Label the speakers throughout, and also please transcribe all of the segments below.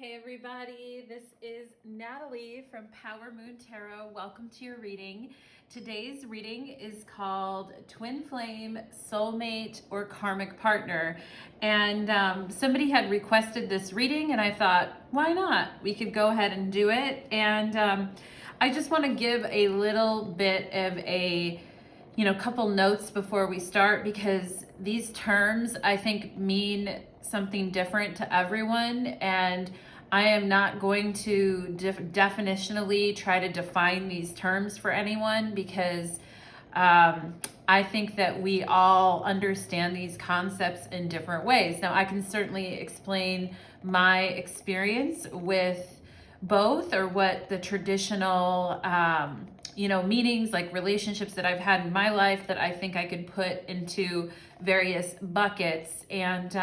Speaker 1: Hey everybody, this is Natalie from powermoontarot. Welcome to your reading. Today's reading is called Twin Flame, Soulmate, or Karmic Partner. And somebody had requested this reading and I thought, why not? We could go ahead and do it. And I just want to give a little bit of a couple notes before we start, because these terms I think mean something different to everyone, and I am not going to definitionally try to define these terms for anyone, because I think that we all understand these concepts in different ways. Now, I can certainly explain my experience with both, or what the traditional meanings, like relationships that I've had in my life, that I think I could put into various buckets. And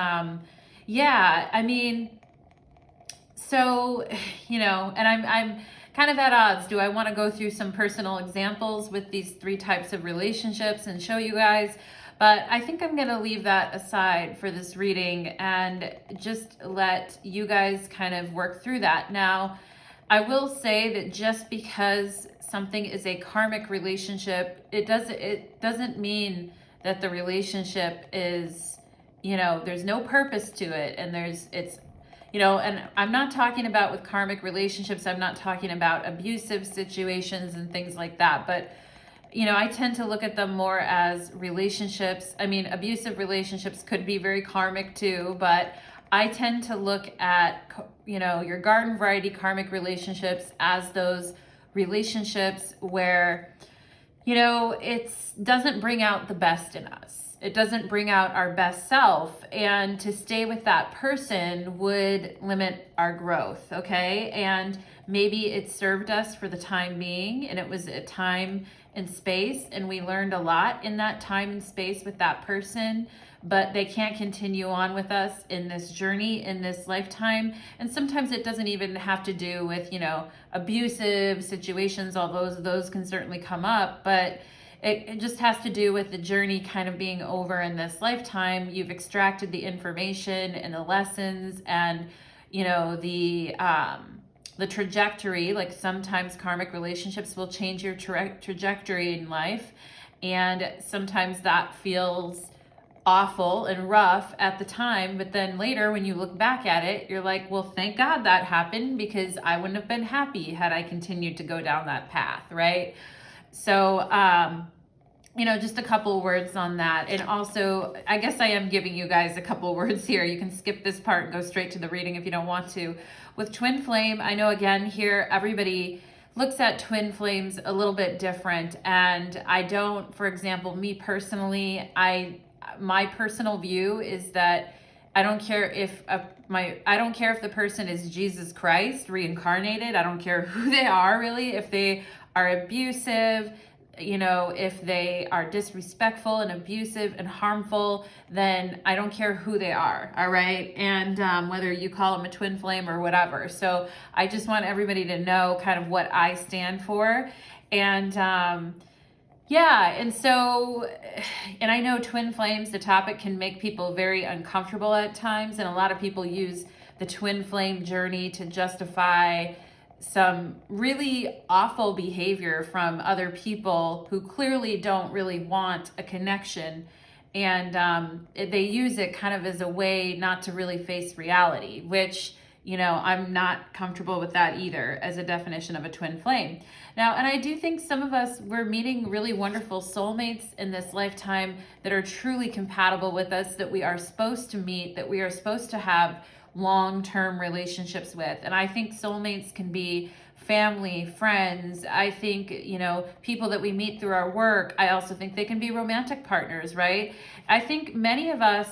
Speaker 1: and I'm kind of at odds. Do I want to go through some personal examples with these three types of relationships and show you guys? But I think I'm going to leave that aside for this reading and just let you guys kind of work through that. Now, I will say that just because something is a karmic relationship, it doesn't mean that the relationship is, there's no purpose to it, and and I'm not talking about with karmic relationships, I'm not talking about abusive situations and things like that, but I tend to look at them more as relationships. I mean, abusive relationships could be very karmic too, but I tend to look at, your garden variety karmic relationships as those relationships where, it doesn't bring out the best in us. It doesn't bring out our best self. And to stay with that person would limit our growth, okay? And maybe it served us for the time being, and it was a time and space, and we learned a lot in that time and space with that person, but they can't continue on with us in this journey, in this lifetime. And sometimes it doesn't even have to do with, abusive situations, although those can certainly come up, but it just has to do with the journey kind of being over in this lifetime. You've extracted the information and the lessons and, the trajectory. Like sometimes karmic relationships will change your trajectory in life. And sometimes that feels awful and rough at the time, but then later when you look back at it, you're like, well, thank God that happened, because I wouldn't have been happy had I continued to go down that path, right? So, just a couple words on that. And also, I guess I am giving you guys a couple words here. You can skip this part and go straight to the reading if you don't want to. With twin flame, I know again here, everybody looks at twin flames a little bit different. And I don't, for example, me personally, my personal view is that I don't care if the person is Jesus Christ reincarnated. I don't care who they are, really. If they are abusive, if they are disrespectful and abusive and harmful, then I don't care who they are, all right? And whether you call them a twin flame or whatever. So I just want everybody to know kind of what I stand for. And and I know twin flames, the topic can make people very uncomfortable at times, and a lot of people use the twin flame journey to justify some really awful behavior from other people who clearly don't really want a connection. And they use it kind of as a way not to really face reality, which, I'm not comfortable with that either as a definition of a twin flame. Now, and I do think some of us, we're meeting really wonderful soulmates in this lifetime that are truly compatible with us, that we are supposed to meet, that we are supposed to have long-term relationships with. And I think soulmates can be family, friends. I think, people that we meet through our work. I also think they can be romantic partners, right? I think many of us,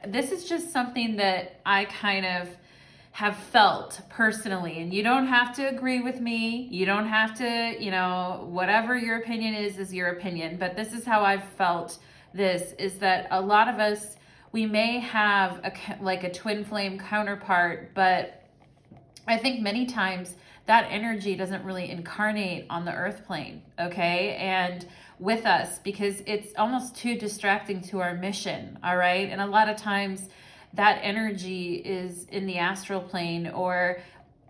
Speaker 1: this is just something that I kind of have felt personally, and you don't have to agree with me. You don't have to, whatever your opinion is your opinion. But this is how I've felt this, is that a lot of us, we may have a twin flame counterpart, but I think many times that energy doesn't really incarnate on the earth plane, okay? And with us, because it's almost too distracting to our mission, all right? And a lot of times that energy is in the astral plane, or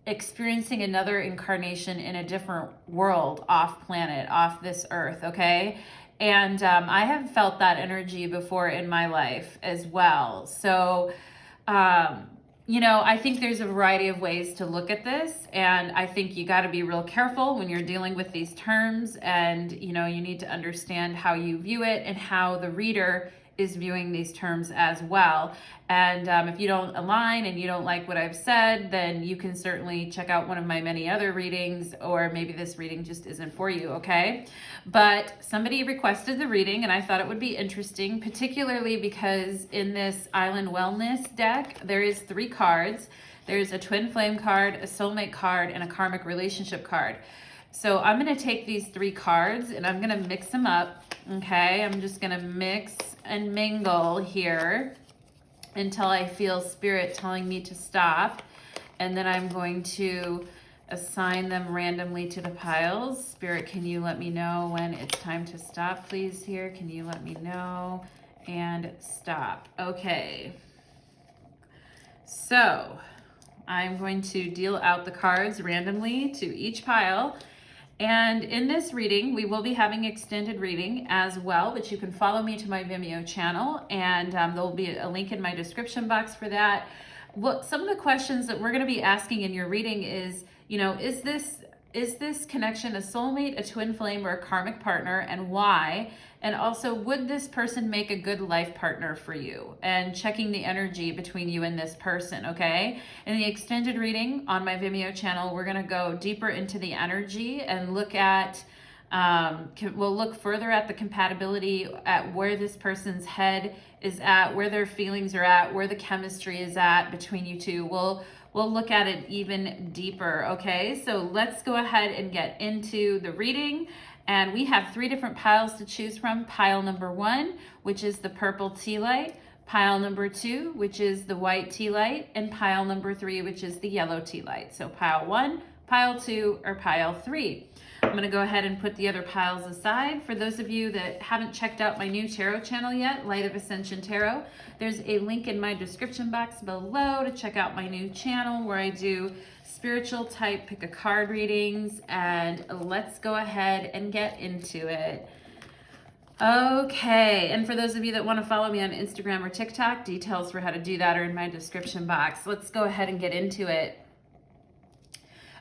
Speaker 1: experiencing another incarnation in a different world, off planet, off this earth, okay? And I have felt that energy before in my life as well. So, you know, I think there's a variety of ways to look at this, and I think you got to be real careful when you're dealing with these terms, and, you know, you need to understand how you view it and how the reader is viewing these terms as well. And if you don't align and you don't like what I've said, then you can certainly check out one of my many other readings, or maybe this reading just isn't for you, okay? But somebody requested the reading, and I thought it would be interesting, particularly because in this Island Wellness deck, there is 3 cards. There's a twin flame card, a soulmate card, and a karmic relationship card. So I'm going to take these 3 cards and I'm going to mix them up, okay? I'm just going to mix and mingle here until I feel spirit telling me to stop. And then I'm going to assign them randomly to the piles. Spirit, can you let me know when it's time to stop, please, here? Can you let me know? And stop. Okay. So I'm going to deal out the cards randomly to each pile. And in this reading, we will be having extended reading as well, which you can follow me to my Vimeo channel, and there'll be a link in my description box for that. What some of the questions that we're going to be asking in your reading is, you know, is this connection a soulmate, a twin flame, or a karmic partner, and why? And also, would this person make a good life partner for you? And checking the energy between you and this person, okay? In the extended reading on my Vimeo channel, we're going to go deeper into the energy and look at, we'll look further at the compatibility, at where this person's head is at, where their feelings are at, where the chemistry is at between you two. We'll look at it even deeper, okay? So let's go ahead and get into the reading. And we have 3 different piles to choose from. Pile number 1, which is the purple tea light. Pile number 2, which is the white tea light. And pile number 3, which is the yellow tea light. So pile 1, pile 2, or pile 3. I'm going to go ahead and put the other piles aside. For those of you that haven't checked out my new tarot channel yet, Light of Ascension Tarot, there's a link in my description box below to check out my new channel where I do spiritual type pick a card readings. And let's go ahead and get into it. Okay, and for those of you that want to follow me on Instagram or TikTok, details for how to do that are in my description box. Let's go ahead and get into it.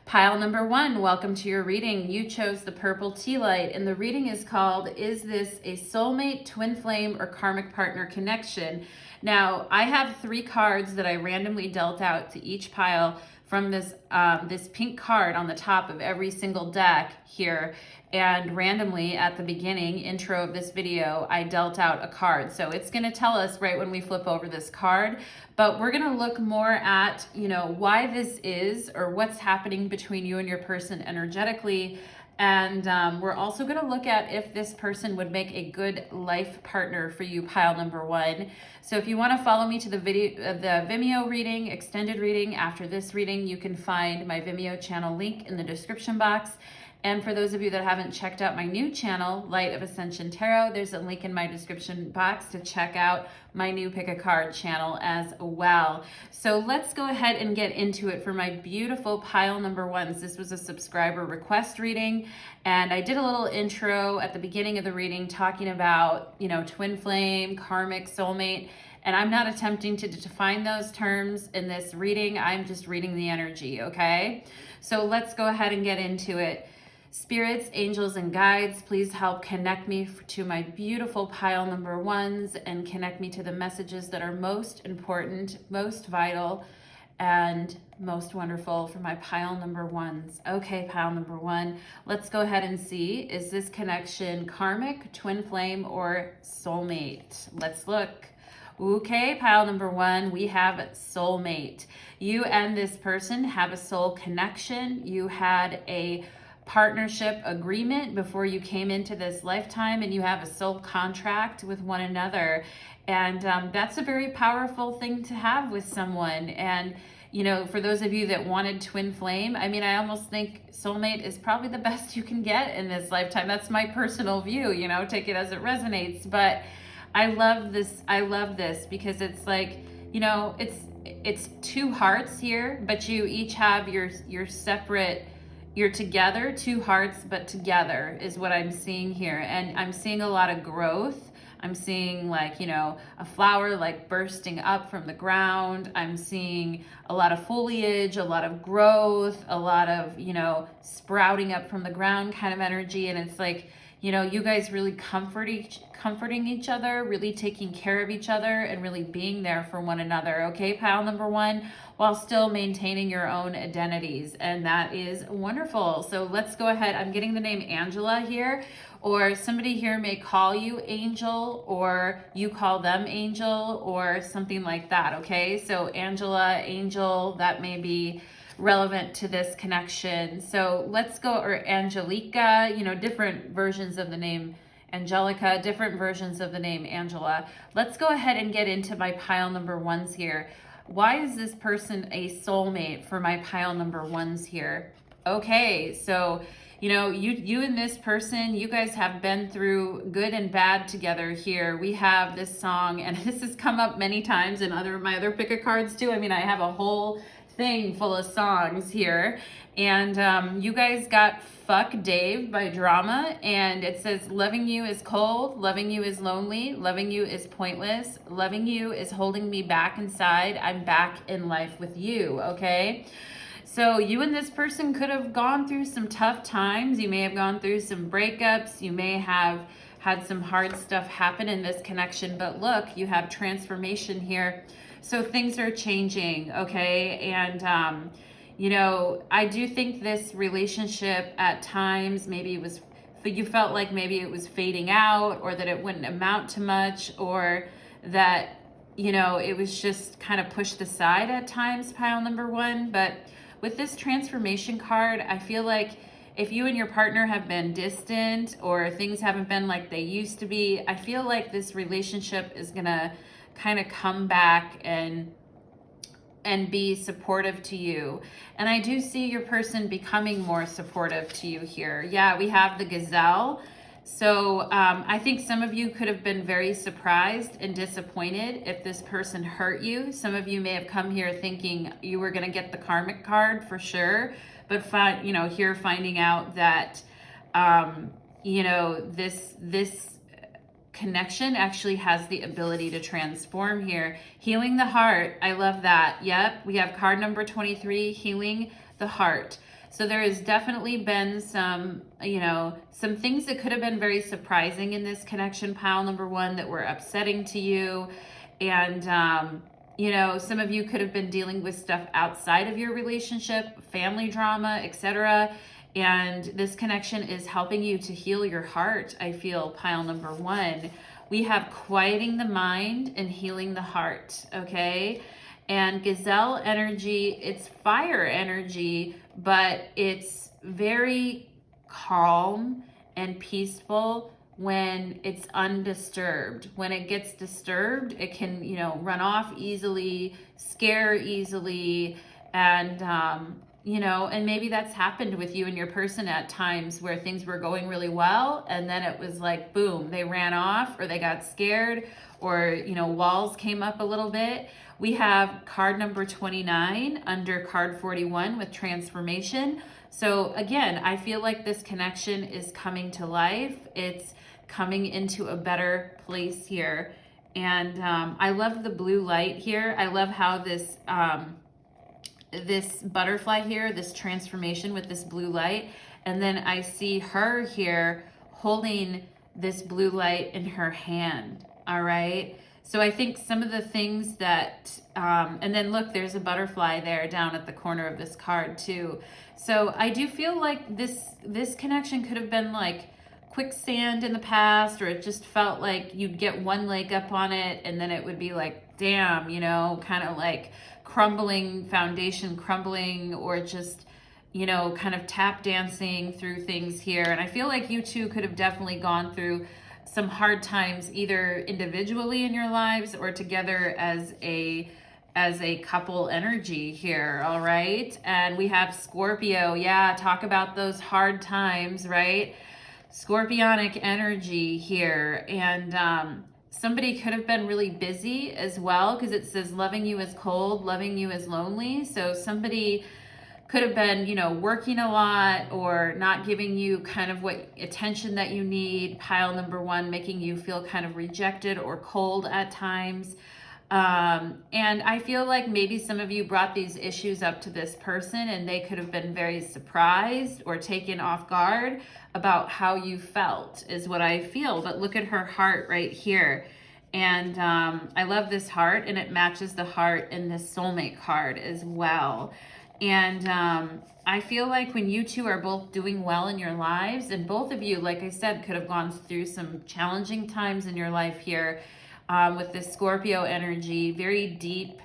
Speaker 1: Pile number 1, welcome to your reading. You chose the purple tea light, and the reading is called, Is This a Soulmate, Twin Flame, or Karmic Partner Connection? Now, I have 3 cards that I randomly dealt out to each pile from this pink card on the top of every single deck here. And randomly at the beginning intro of this video, I dealt out a card. So it's going to tell us right when we flip over this card, but we're going to look more at, you know, why this is, or what's happening between you and your person energetically. And we're also going to look at if this person would make a good life partner for you, pile number 1. So if you want to follow me to the Vimeo reading, extended reading after this reading, you can find my Vimeo channel link in the description box. And for those of you that haven't checked out my new channel, Light of Ascension Tarot, there's a link in my description box to check out my new Pick a Card channel as well. So let's go ahead and get into it for my beautiful pile number 1s. This was a subscriber request reading, and I did a little intro at the beginning of the reading talking about, you know, twin flame, karmic, soulmate, and I'm not attempting to define those terms in this reading. I'm just reading the energy, okay? So let's go ahead and get into it. Spirits, angels, and guides, please help connect me to my beautiful pile number 1s and connect me to the messages that are most important, most vital, and most wonderful for my pile number 1s. Okay, pile number 1, let's go ahead and see, is this connection karmic, twin flame, or soulmate? Let's look. Okay, pile number 1, we have soulmate. You and this person have a soul connection. You had a partnership agreement before you came into this lifetime, and you have a soul contract with one another. And that's a very powerful thing to have with someone. And, you know, for those of you that wanted twin flame, I mean, I almost think soulmate is probably the best you can get in this lifetime. That's my personal view, you know, take it as it resonates. But I love this because it's like, you know, it's two hearts here, but you each have your separate, you're together, two hearts, but together is what I'm seeing here. And I'm seeing a lot of growth. I'm seeing like, you know, a flower like bursting up from the ground. I'm seeing a lot of foliage, a lot of growth, a lot of, you know, sprouting up from the ground kind of energy. And it's like, you know, you guys really comforting each other, really taking care of each other, and really being there for one another, okay, pile number one, while still maintaining your own identities. And that is wonderful. So let's go ahead. I'm getting the name Angela here, or somebody here may call you Angel, or you call them Angel, or something like that, okay? So Angela, Angel, that may be relevant to this connection. So let's go, or Angelica, you know, different versions of the name Angelica, different versions of the name Angela. Let's go ahead and get into my pile number ones here. Why is this person a soulmate for my pile number ones here? Okay, so you know, you and this person, you guys have been through good and bad together here. We have this song, and this has come up many times in my other pick a cards too. I mean, I have a whole thing full of songs here, and you guys got Fuck Dave by Drama, and it says loving you is cold, loving you is lonely, loving you is pointless, loving you is holding me back inside, I'm back in life with you, okay? So you and this person could have gone through some tough times. You may have gone through some breakups. You may have had some hard stuff happen in this connection, but look, you have transformation here. So things are changing, okay? And, you know, I do think this relationship at times, maybe it was, you felt like maybe it was fading out, or that it wouldn't amount to much, or that, you know, it was just kind of pushed aside at times, pile number one. But with this transformation card, I feel like if you and your partner have been distant, or things haven't been like they used to be, I feel like this relationship is gonna kind of come back and be supportive to you. And I do see your person becoming more supportive to you here. Yeah, we have the gazelle. So I think some of you could have been very surprised and disappointed if this person hurt you. Some of you may have come here thinking you were going to get the karmic card for sure, but you know, here finding out that you know, this connection actually has the ability to transform here. Healing the heart. I love that. Yep. We have card number 23, healing the heart. So there has definitely been some, you know, some things that could have been very surprising in this connection, pile number one, that were upsetting to you. And, you know, some of you could have been dealing with stuff outside of your relationship, family drama, etc. And this connection is helping you to heal your heart, I feel, pile number one. We have quieting the mind and healing the heart, okay? And gazelle energy, it's fire energy, but it's very calm and peaceful when it's undisturbed. When it gets disturbed, it can, you know, run off easily, scare easily, and, you know, and maybe that's happened with you and your person at times where things were going really well, and then it was like, boom, they ran off, or they got scared, or, you know, walls came up a little bit. We have card number 29 under card 41 with transformation. So again, I feel like this connection is coming to life. It's coming into a better place here. And I love the blue light here. I love how this this butterfly here, this transformation with this blue light. And then I see her here holding this blue light in her hand. All right. So I think some of the things that, and then look, there's a butterfly there down at the corner of this card too. So I do feel like this connection could have been like quicksand in the past, or it just felt like you'd get one leg up on it and then it would be like, damn, you know, kind of like crumbling, foundation crumbling, or just, you know, kind of tap dancing through things here. And I feel like you two could have definitely gone through some hard times, either individually in your lives or together as a couple energy here. All right. And we have Scorpio. Yeah. Talk about those hard times, right? Scorpionic energy here. And somebody could have been really busy as well, because it says loving you is cold, loving you is lonely. So somebody could have been, you know, working a lot or not giving you kind of what attention that you need. Pile number one, making you feel kind of rejected or cold at times. And I feel like maybe some of you brought these issues up to this person and they could have been very surprised or taken off guard about how you felt, is what I feel. But look at her heart right here. And I love this heart, and it matches the heart in this soulmate card as well. And I feel like when you two are both doing well in your lives, and both of you, like I said, could have gone through some challenging times in your life here, with this Scorpio energy, very deep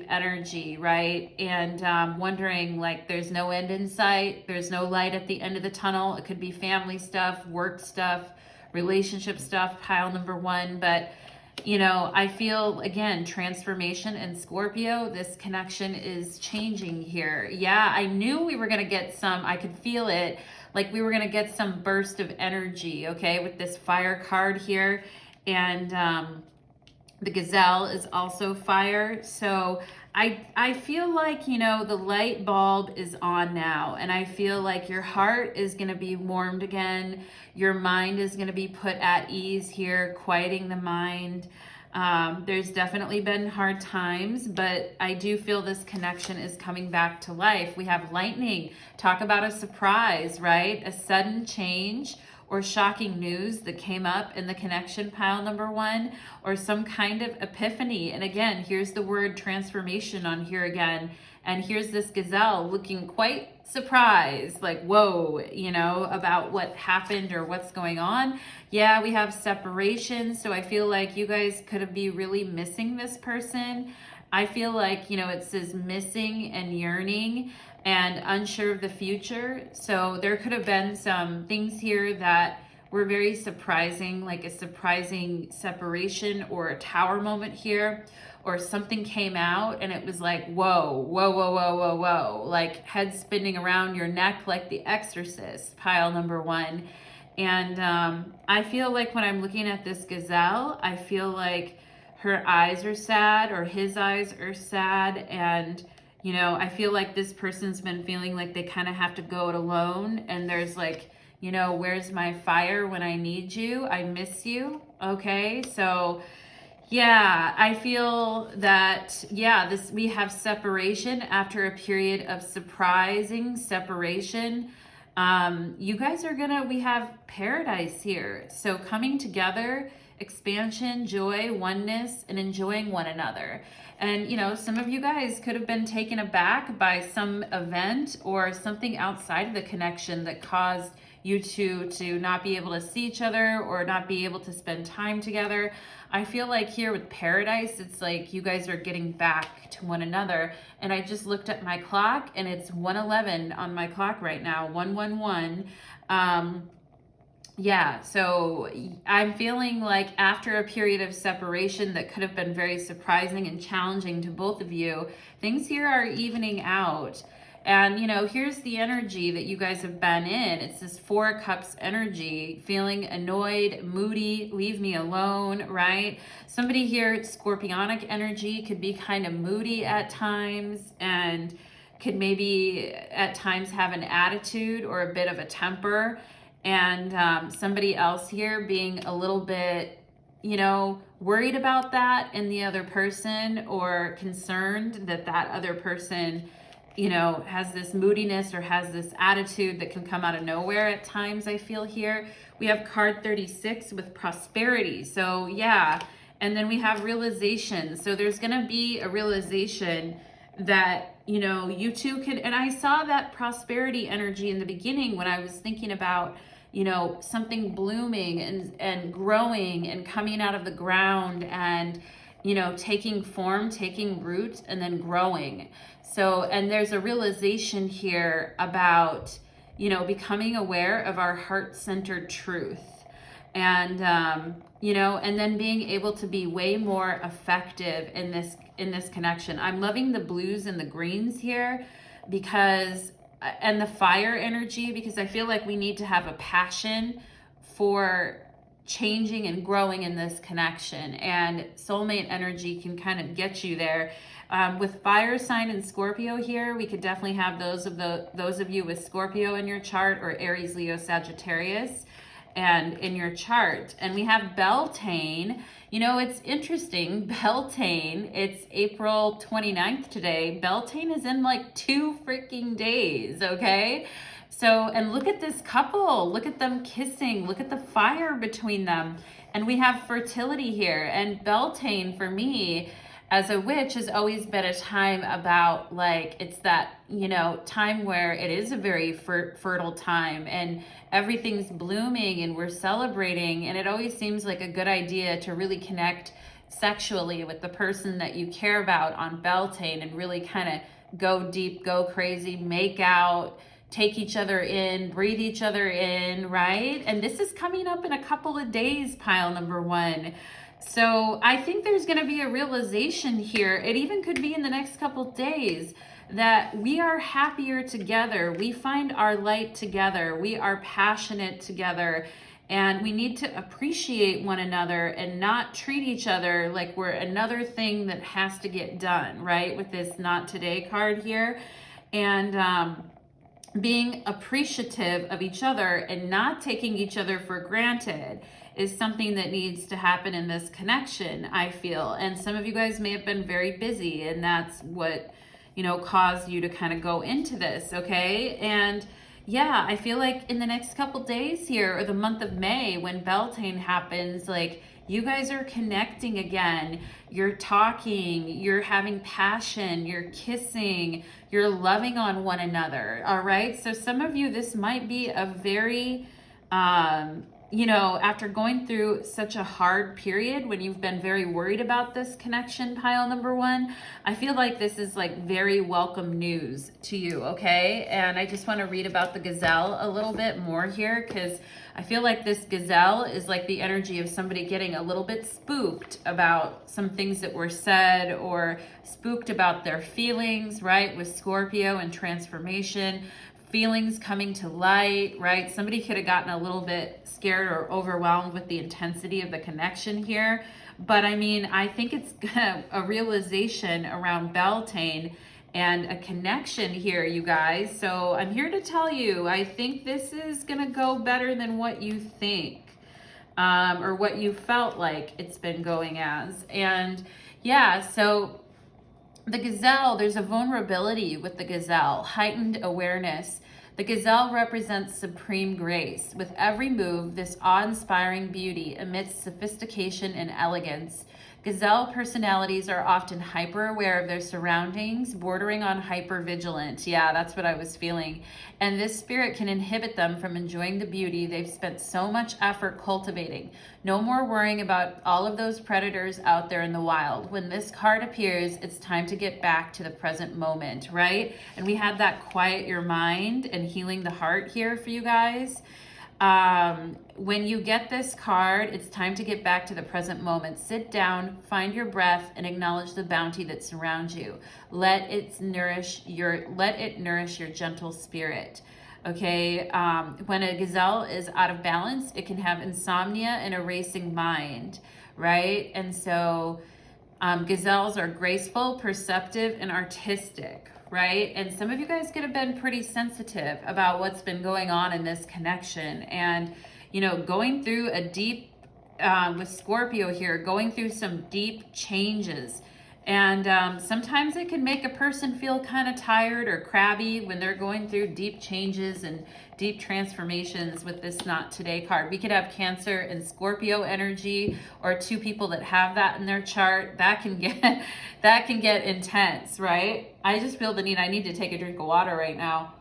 Speaker 1: energy, right? And wondering, like, there's no end in sight, there's no light at the end of the tunnel. It could be family stuff, work stuff, relationship stuff, pile number one. But you know, I feel, again, transformation in Scorpio. This connection is changing here. Yeah, I knew we were going to get some, I could feel it, like we were going to get some burst of energy, okay, with this fire card here. And the gazelle is also fire. So I feel like, you know, the light bulb is on now, and I feel like your heart is going to be warmed again. Your mind is going to be put at ease here, quieting the mind. There's definitely been hard times, but I do feel this connection is coming back to life. We have lightning. Talk about a surprise, right? A sudden change or shocking news that came up in the connection pile number one, or some kind of epiphany. And again, here's the word transformation on here again. And here's this gazelle looking quite surprised, like, whoa, you know, about what happened or what's going on. Yeah, we have separation. So I feel like you guys could be really missing this person. I feel like, you know, it says missing and yearning and unsure of the future. So there could have been some things here that were very surprising, like a surprising separation or a tower moment here, or something came out and it was like, whoa, whoa, whoa, whoa, whoa, whoa, like head spinning around your neck like The Exorcist, pile number one. And I feel like when I'm looking at this gazelle, I feel like her eyes are sad, or his eyes are sad, and you know, I feel like this person's been feeling like they kind of have to go it alone. And there's like, you know, where's my fire when I need you? I miss you. Okay. So yeah, I feel that, yeah, we have separation after a period of surprising separation. You guys are we have paradise here. So coming together, expansion, joy, oneness, and enjoying one another. And, you know, some of you guys could have been taken aback by some event or something outside of the connection that caused you two to not be able to see each other or not be able to spend time together. I feel like here with paradise, it's like you guys are getting back to one another. And I just looked at my clock and it's 1:11 on my clock right now, 111. Yeah, so I'm feeling like after a period of separation that could have been very surprising and challenging to both of you, things here are evening out. And, you know, here's the energy that you guys have been in. It's this Four Cups energy, feeling annoyed, moody, leave me alone, right? Somebody here, it's Scorpionic energy, could be kind of moody at times and could maybe at times have an attitude or a bit of a temper. And somebody else here being a little bit, you know, worried about that in the other person, or concerned that that other person, you know, has this moodiness or has this attitude that can come out of nowhere at times, I feel here. We have card 36 with prosperity. So yeah, and then we have realization. So there's going to be a realization that, you know, you two could, and I saw that prosperity energy in the beginning when I was thinking about, you know, something blooming and growing and coming out of the ground and, you know, taking form, taking root, and then growing. So, and there's a realization here about, you know, becoming aware of our heart-centered truth. And, you know, and then being able to be way more effective in this connection. I'm loving the blues and the greens here because, and the fire energy, because I feel like we need to have a passion for changing and growing in this connection, and soulmate energy can kind of get you there. With fire sign and Scorpio here, we could definitely have those of you with Scorpio in your chart, or Aries, Leo, Sagittarius and in your chart. And we have Beltane. You know, it's interesting, Beltane, it's April 29th today. Beltane is in like 2 freaking days, okay? So, and look at this couple, look at them kissing, look at the fire between them. And we have fertility here. And Beltane, for me, as a witch, has always been a time about, like, it's that, you know, time where it is a very fertile time and everything's blooming and we're celebrating. And it always seems like a good idea to really connect sexually with the person that you care about on Beltane and really kind of go deep, go crazy, make out, take each other in, breathe each other in, right? And this is coming up in a couple of days, pile number 1. So I think there's going to be a realization here. It even could be in the next couple of days that we are happier together. We find our light together. We are passionate together. And we need to appreciate one another and not treat each other like we're another thing that has to get done, right? With this not today card here. And being appreciative of each other and not taking each other for granted is something that needs to happen in this connection, I feel. And some of you guys may have been very busy, and that's what, you know, caused you to kind of go into this, okay? And yeah, I feel like in the next couple days here, or the month of May, when Beltane happens, like, you guys are connecting again. You're talking, you're having passion, you're kissing, you're loving on one another, all right? So some of you, this might be a very, you know, after going through such a hard period when you've been very worried about this connection, pile number 1, I feel like this is like very welcome news to you, okay? And I just want to read about the gazelle a little bit more here, because I feel like this gazelle is like the energy of somebody getting a little bit spooked about some things that were said, or spooked about their feelings, right? With Scorpio and transformation, feelings coming to light, right? Somebody could have gotten a little bit scared or overwhelmed with the intensity of the connection here. But I mean, I think it's a realization around Beltane and a connection here, you guys. So I'm here to tell you, I think this is gonna go better than what you think, or what you felt like it's been going as. And yeah, so the gazelle, there's a vulnerability with the gazelle, heightened awareness. The gazelle represents supreme grace. With every move, this awe-inspiring beauty emits sophistication and elegance. Gazelle personalities are often hyper-aware of their surroundings, bordering on hyper-vigilant. Yeah, that's what I was feeling. And this spirit can inhibit them from enjoying the beauty they've spent so much effort cultivating. No more worrying about all of those predators out there in the wild. When this card appears, it's time to get back to the present moment, right? And we had that quiet your mind and healing the heart here for you guys. When you get this card, it's time to get back to the present moment. Sit down, find your breath, and acknowledge the bounty that surrounds you. Let it nourish your gentle spirit. Okay, when a gazelle is out of balance, it can have insomnia and a racing mind, right? And so gazelles are graceful, perceptive, and artistic, right? And some of you guys could have been pretty sensitive about what's been going on in this connection. And, you know, going through a deep, with Scorpio here, going through some deep changes. And sometimes it can make a person feel kind of tired or crabby when they're going through deep changes and deep transformations with this Not Today card. We could have Cancer and Scorpio energy, or 2 people that have that in their chart. That can get intense, right? I just feel the need. I need to take a drink of water right now.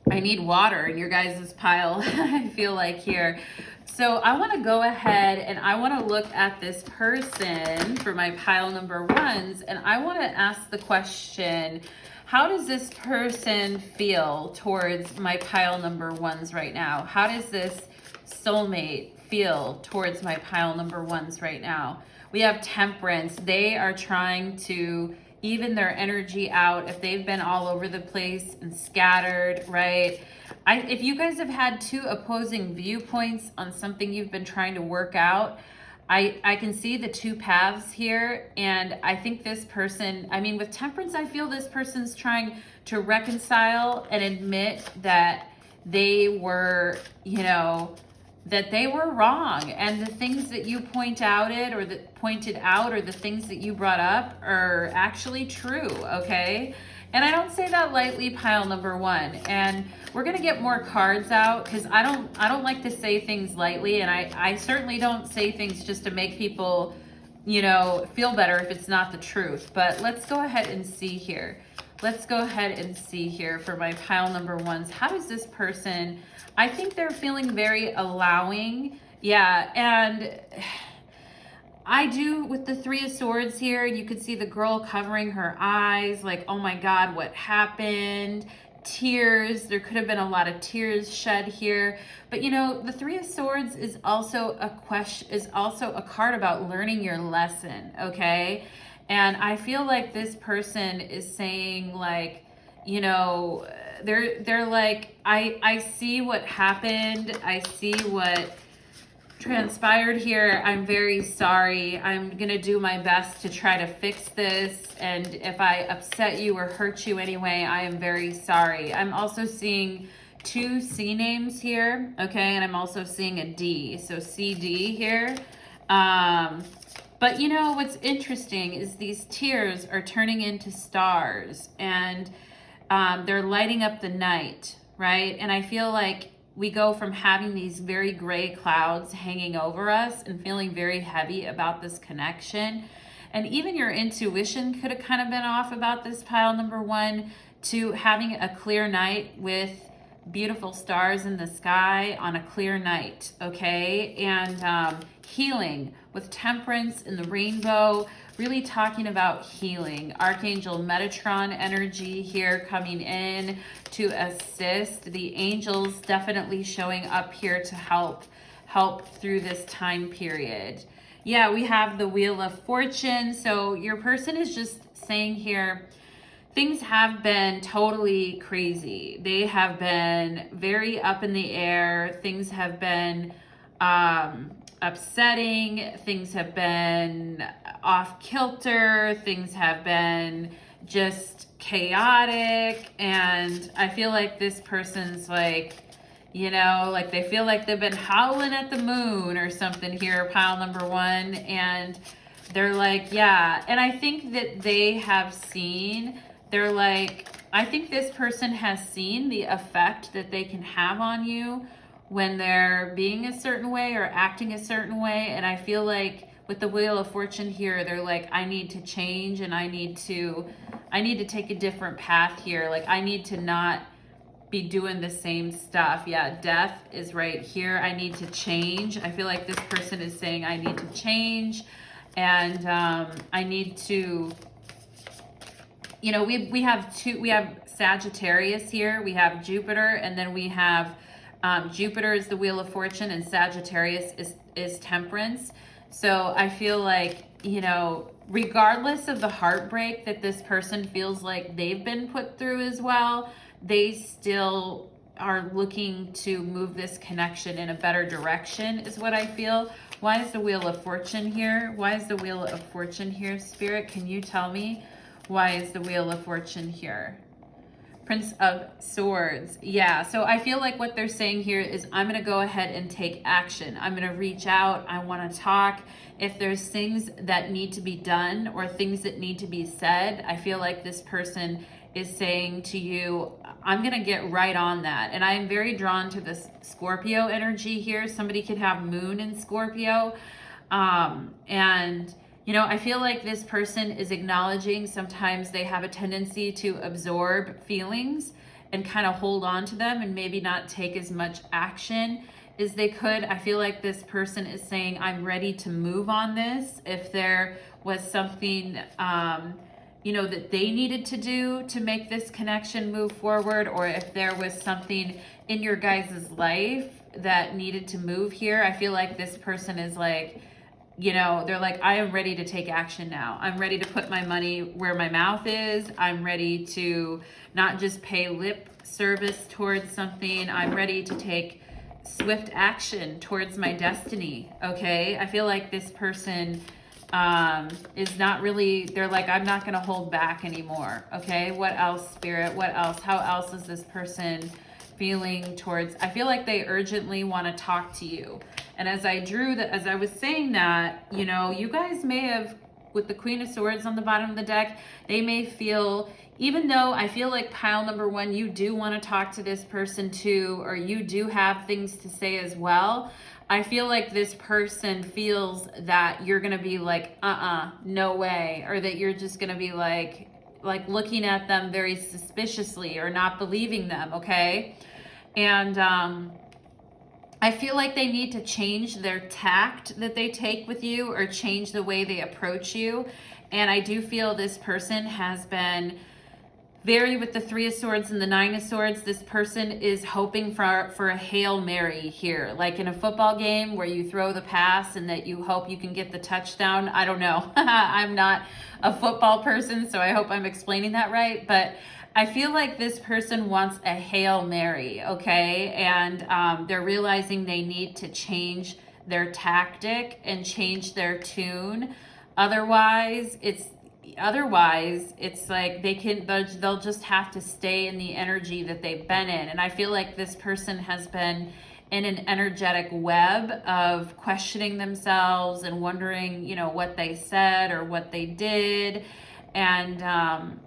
Speaker 1: I need water in your guys' pile, I feel like here. So I want to go ahead and I want to look at this person for my pile number 1s, and I want to ask the question, how does this person feel towards my pile number 1s right now? How does this soulmate feel towards my pile number 1s right now? We have Temperance. They are trying to even their energy out, if they've been all over the place and scattered, right? If you guys have had two opposing viewpoints on something you've been trying to work out, I can see the two paths here, and I think this person, I mean, with Temperance, I feel this person's trying to reconcile and admit that they were, you know, that they were wrong, and the things that you pointed out or the things that you brought up are actually true, okay? And I don't say that lightly, pile number one. And we're gonna get more cards out, because I don't like to say things lightly, and I certainly don't say things just to make people, you know, feel better if it's not the truth. But let's go ahead and see here. Let's go ahead and see here for my pile number ones. How does this person, I think they're feeling very allowing. Yeah, and I do with the Three of Swords here. You could see the girl covering her eyes, like, oh my God, what happened? Tears. There could have been a lot of tears shed here. But you know, the Three of Swords is also a card about learning your lesson, okay? And I feel like this person is saying, like, you know, they're like, I see what happened. I see what transpired here. I'm very sorry. I'm gonna do my best to try to fix this, and if I upset you or hurt you anyway, I am very sorry. I'm also seeing two C names here, okay, and I'm also seeing a D, so CD here. But you know what's interesting is these tears are turning into stars, and they're lighting up the night, right? And I feel like we go from having these very gray clouds hanging over us and feeling very heavy about this connection. And even your intuition could have kind of been off about this, pile number one, to having a clear night with beautiful stars in the sky on a clear night, okay? And healing with Temperance and the rainbow, really talking about healing. Archangel Metatron energy here coming in to assist. The angels definitely showing up here to help through this time period. Yeah, we have the Wheel of Fortune. So your person is just saying here, things have been totally crazy. They have been very up in the air. Things have been upsetting. Things have been off kilter. Things have been just chaotic. And I feel like this person's like, you know, like they feel like they've been howling at the moon or something here, pile number one. And they're like, yeah. And I think that they have seen, they're like, I think this person has seen the effect that they can have on you when they're being a certain way or acting a certain way. And I feel like with the Wheel of Fortune here, they're like, I need to change, and I need to take a different path here. Like, I need to not be doing the same stuff. Yeah, Death is right here. I need to change. I feel like this person is saying, I need to change, and I need to, you know, we have Sagittarius here, we have Jupiter, and then we have Jupiter is the Wheel of Fortune, and Sagittarius is Temperance. So I feel like, you know, regardless of the heartbreak that this person feels like they've been put through as well, they still are looking to move this connection in a better direction, is what I feel. Why is the Wheel of Fortune here? Why is the Wheel of Fortune here, Spirit? Can you tell me why is the Wheel of Fortune here? Prince of Swords. Yeah, so I feel like what they're saying here is, I'm going to go ahead and take action. I'm going to reach out. I want to talk. If there's things that need to be done or things that need to be said, I feel like this person is saying to you, I'm going to get right on that. And I'm very drawn to this Scorpio energy here. Somebody could have Moon in Scorpio. And you know, I feel like this person is acknowledging sometimes they have a tendency to absorb feelings and kind of hold on to them and maybe not take as much action as they could. I feel like this person is saying, I'm ready to move on this. If there was something, you know, that they needed to do to make this connection move forward, or if there was something in your guys' life that needed to move here, I feel like this person is like, you know, they're like, I am ready to take action now. I'm ready to put my money where my mouth is. I'm ready to not just pay lip service towards something. I'm ready to take swift action towards my destiny. Okay. I feel like this person is not really, they're like, I'm not going to hold back anymore. Okay. What else, Spirit? What else? How else is this person feeling towards, I feel like they urgently want to talk to you. And as I drew that, as I was saying that, you know, you guys may have, with the Queen of Swords on the bottom of the deck, they may feel, even though I feel like pile number one, you do want to talk to this person too, or you do have things to say as well. I feel like this person feels that you're going to be like, no way. Or that you're just going to be like looking at them very suspiciously or not believing them. Okay. And, I feel like they need to change their tact that they take with you, or change the way they approach you. And I do feel this person has been very, with the Three of Swords and the Nine of Swords, this person is hoping for a Hail Mary here, like in a football game where you throw the pass and that you hope you can get the touchdown. I don't know. I'm not a football person, so I hope I'm explaining that right. But I feel like this person wants a Hail Mary, okay? And they're realizing they need to change their tactic and change their tune. Otherwise, it's like they'll just have to stay in the energy that they've been in. And I feel like this person has been in an energetic web of questioning themselves and wondering, you know, what they said or what they did. And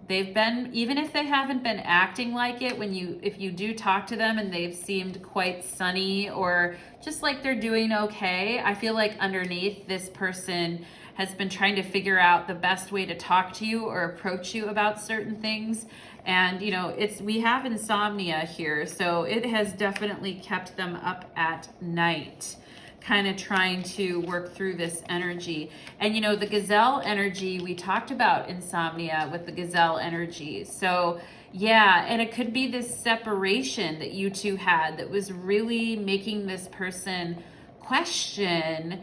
Speaker 1: they've been, even if they haven't been acting like it, if you do talk to them and they've seemed quite sunny or just like they're doing okay, I feel like underneath, this person has been trying to figure out the best way to talk to you or approach you about certain things. And you know, we have insomnia here, so it has definitely kept them up at night, kind of trying to work through this energy. And you know, the gazelle energy, we talked about insomnia with the gazelle energy. So yeah, and it could be this separation that you two had that was really making this person question,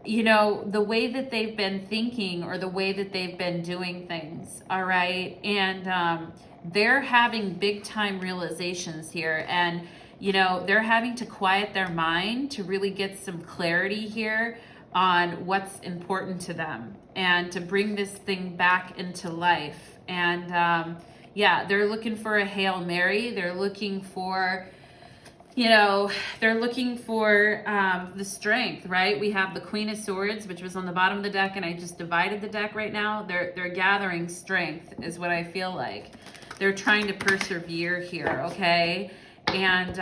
Speaker 1: you know, the way that they've been thinking or the way that they've been doing things. All right. And they're having big time realizations here. And you know, they're having to quiet their mind to really get some clarity here on what's important to them and to bring this thing back into life. And yeah, they're looking for a Hail Mary. They're looking for, you know, the strength, right? We have the Queen of Swords, which was on the bottom of the deck, and I just divided the deck right now. They're gathering strength is what I feel like. They're trying to persevere here, okay? And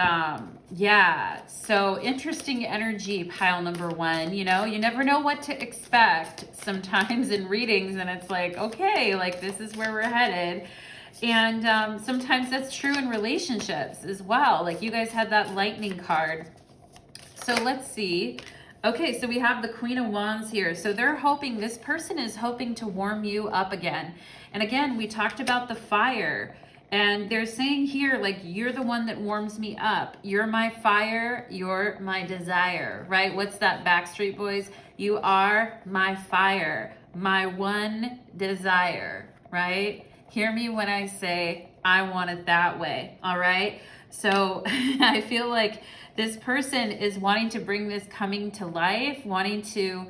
Speaker 1: yeah, so interesting energy, pile number one. You know, you never know what to expect sometimes in readings, and it's like, okay, like this is where we're headed. And sometimes that's true in relationships as well. Like you guys had that lightning card. So let's see. Okay, so we have the Queen of Wands here. So they're hoping, this person is hoping to warm you up again. And again, we talked about the fire. And they're saying here, like, you're the one that warms me up. You're my fire. You're my desire, right? What's that, Backstreet Boys? You are my fire, my one desire, right? Hear me when I say I want it that way, all right? So I feel like this person is wanting to bring this coming to life, wanting to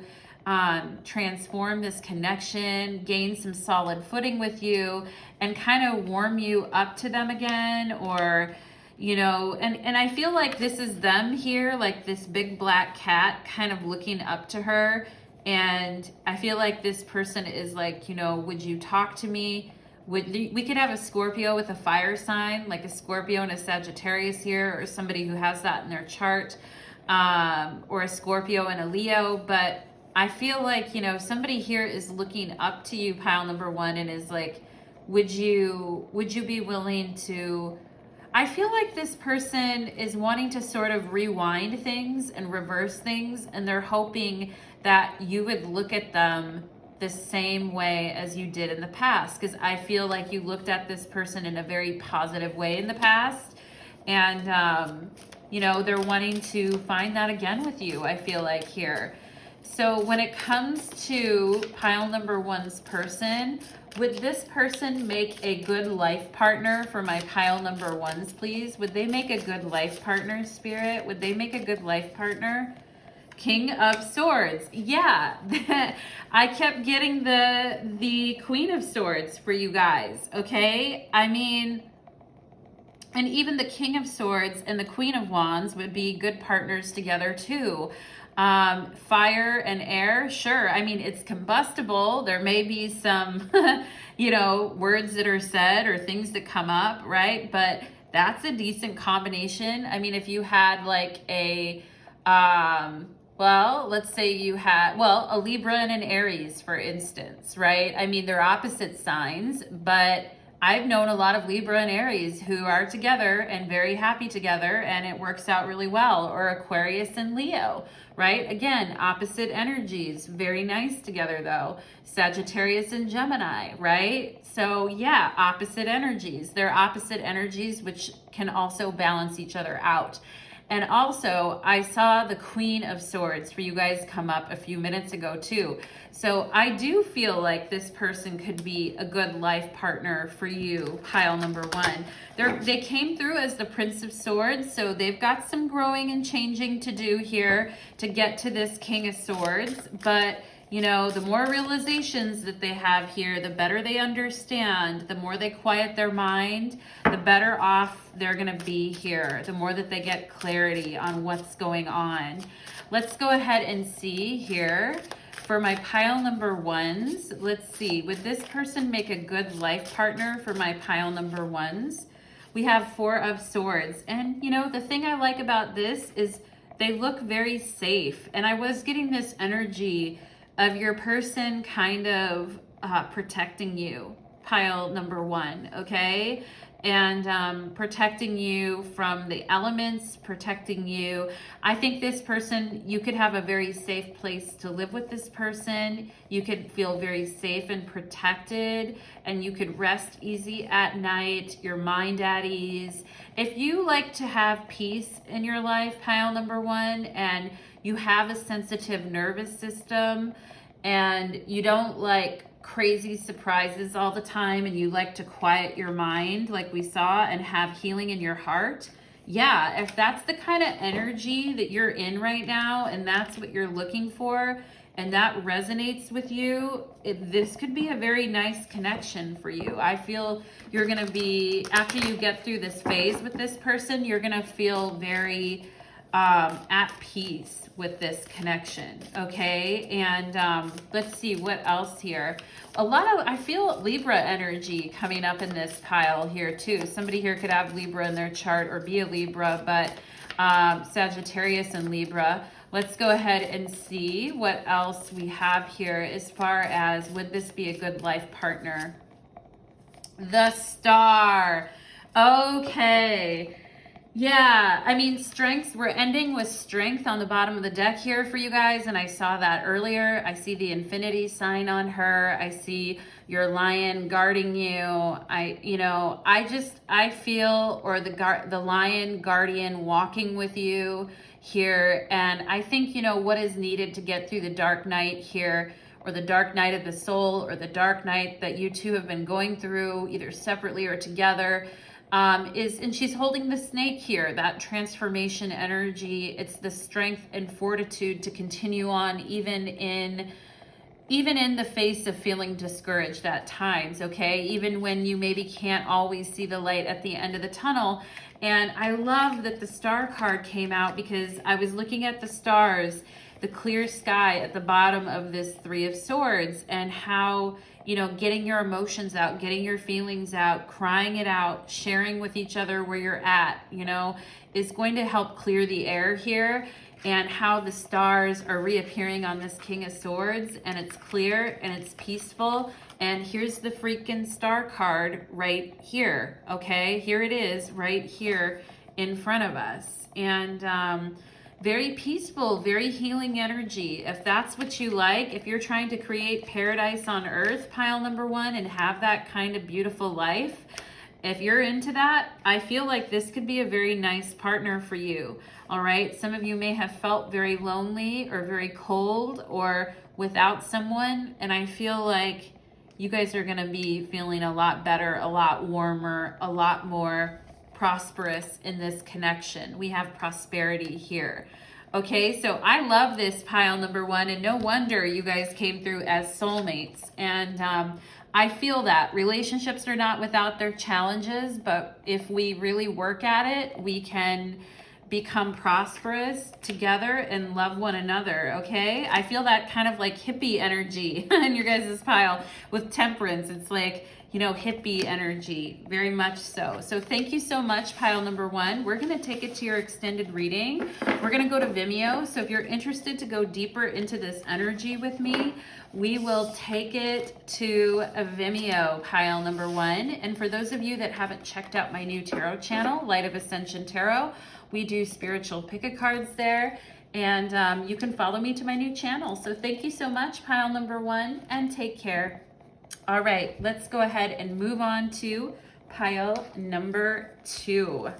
Speaker 1: transform this connection, gain some solid footing with you, and kind of warm you up to them again. Or, you know, and I feel like this is them here, like this big black cat kind of looking up to her. And I feel like this person is like, you know, would you talk to me? We could have a Scorpio with a fire sign, like a Scorpio and a Sagittarius here, or somebody who has that in their chart, or a Scorpio and a Leo. But I feel like, you know, somebody here is looking up to you, pile number one, and is like, would you be willing to, I feel like this person is wanting to sort of rewind things and reverse things, and they're hoping that you would look at them the same way as you did in the past, because I feel like you looked at this person in a very positive way in the past. And, you know, they're wanting to find that again with you, I feel like here. So when it comes to pile number one's person, would this person make a good life partner for my pile number ones, please? Would they make a good life partner, Spirit? Would they make a good life partner? King of Swords. Yeah, I kept getting the Queen of Swords for you guys, okay? I mean, and even the King of Swords and the Queen of Wands would be good partners together too. Fire and air, sure. I mean, it's combustible. There may be some, you know, words that are said or things that come up, right? But that's a decent combination. I mean, if you had like a, well, let's say you had, well, a Libra and an Aries, for instance, right? I mean, they're opposite signs, but I've known a lot of Libra and Aries who are together and very happy together, and it works out really well. Or Aquarius and Leo, right? Again, opposite energies, very nice together though. Sagittarius and Gemini, right? So yeah, opposite energies. They're opposite energies which can also balance each other out. And also, I saw the Queen of Swords for you guys come up a few minutes ago too. So I do feel like this person could be a good life partner for you, pile number one. They came through as the Prince of Swords, so they've got some growing and changing to do here to get to this King of Swords. But you know, the more realizations that they have here, the better they understand, the more they quiet their mind, the better off they're going to be here, the more that they get clarity on what's going on. Let's go ahead and see here for my pile number ones. Let's see, would this person make a good life partner for my pile number ones? We have Four of Swords. And, you know, the thing I like about this is they look very safe. And I was getting this energy of your person kind of protecting you, pile number one, okay? And protecting you from the elements, protecting you. I think this person, you could have a very safe place to live with this person. You could feel very safe and protected, and you could rest easy at night, your mind at ease. If you like to have peace in your life, pile number one, and you have a sensitive nervous system and you don't like crazy surprises all the time, and you like to quiet your mind like we saw and have healing in your heart, yeah, if that's the kind of energy that you're in right now and that's what you're looking for and that resonates with you, this could be a very nice connection for you. I feel you're going to be, after you get through this phase with this person, you're going to feel very at peace with this connection, okay? And let's see what else here. A lot of, I feel Libra energy coming up in this pile here too. Somebody here could have Libra in their chart or be a Libra, but Sagittarius and Libra. Let's go ahead and see what else we have here as far as would this be a good life partner. The Star. Okay. Yeah, I mean, strengths, we're ending with strength on the bottom of the deck here for you guys, and I saw that earlier. I see the infinity sign on her. I see your lion guarding you. I feel, or the lion guardian walking with you here, and I think, you know, what is needed to get through the dark night here, or the dark night of the soul, or the dark night that you two have been going through, either separately or together, and she's holding the snake here, that transformation energy. It's the strength and fortitude to continue on even in the face of feeling discouraged at times, okay? Even when you maybe can't always see the light at the end of the tunnel. And I love that the Star card came out because I was looking at the stars, the clear sky at the bottom of this Three of Swords, and how, you know, getting your emotions out, getting your feelings out, crying it out, sharing with each other where you're at, you know, is going to help clear the air here. And how the stars are reappearing on this King of Swords, and it's clear and it's peaceful. And here's the freaking Star card right here, okay? Here it is right here in front of us. And very peaceful, very healing energy. If that's what you like, if you're trying to create paradise on earth, pile number one, and have that kind of beautiful life, If you're into that, I feel like this could be a very nice partner for you. All right. Some of you may have felt very lonely or very cold or without someone. And I feel like you guys are going to be feeling a lot better, a lot warmer, a lot more prosperous in this connection. We have prosperity here. Okay, so I love this pile number one, and no wonder you guys came through as soulmates. And I feel that relationships are not without their challenges, but if we really work at it, we can become prosperous together and love one another. Okay, I feel that kind of like hippie energy in your guys' pile with temperance. It's like, you know, hippie energy, very much so. So thank you so much, pile number one. We're going to take it to your extended reading. We're going to go to Vimeo. So if you're interested to go deeper into this energy with me, we will take it to a Vimeo, pile number one. And for those of you that haven't checked out my new tarot channel, Light of Ascension Tarot, we do spiritual pick-a-cards there. And you can follow me to my new channel. So thank you so much, pile number one, and take care. All right, let's go ahead and move on to pile number two.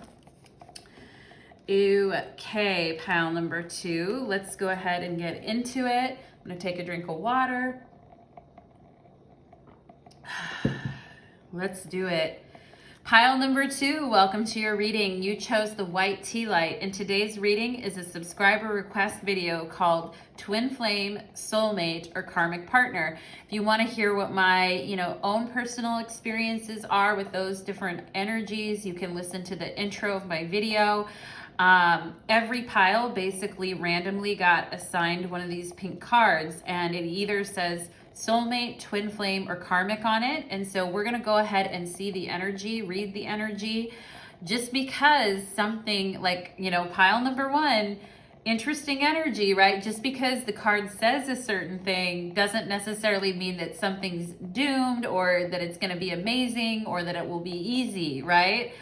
Speaker 1: Okay, pile number two. Let's go ahead and get into it. I'm going to take a drink of water. Let's do it. Pile number two, welcome to your reading. You chose the white tea light, and today's reading is a subscriber request video called Twin Flame, Soulmate, or Karmic Partner. If you want to hear what my, own personal experiences are with those different energies, you can listen to the intro of my video. Every pile basically randomly got assigned one of these pink cards, and it either says Soulmate, Twin Flame, or Karmic on it. And so we're going to go ahead and see the energy, read the energy. Just because something like, pile number one, interesting energy, right? Just because the card says a certain thing doesn't necessarily mean that something's doomed or that it's going to be amazing or that it will be easy, right?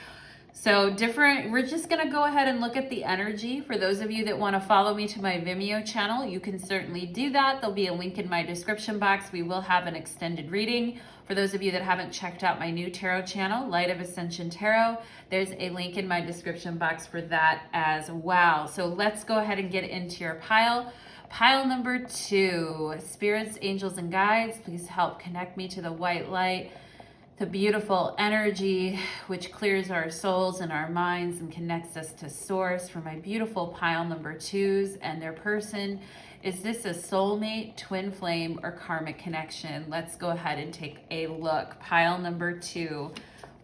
Speaker 1: So we're just going to go ahead and look at the energy. For those of you that want to follow me to my Vimeo channel, you can certainly do that. There'll be a link in my description box. We will have an extended reading. For those of you that haven't checked out my new tarot channel, Light of Ascension Tarot, there's a link in my description box for that as well. So let's go ahead and get into your pile. Pile number two, spirits, angels, and guides, please help connect me to the white light, the beautiful energy which clears our souls and our minds and connects us to source. For my beautiful pile number twos and their person, is this a soulmate, twin flame, or karmic connection? Let's go ahead and take a look. Pile number two.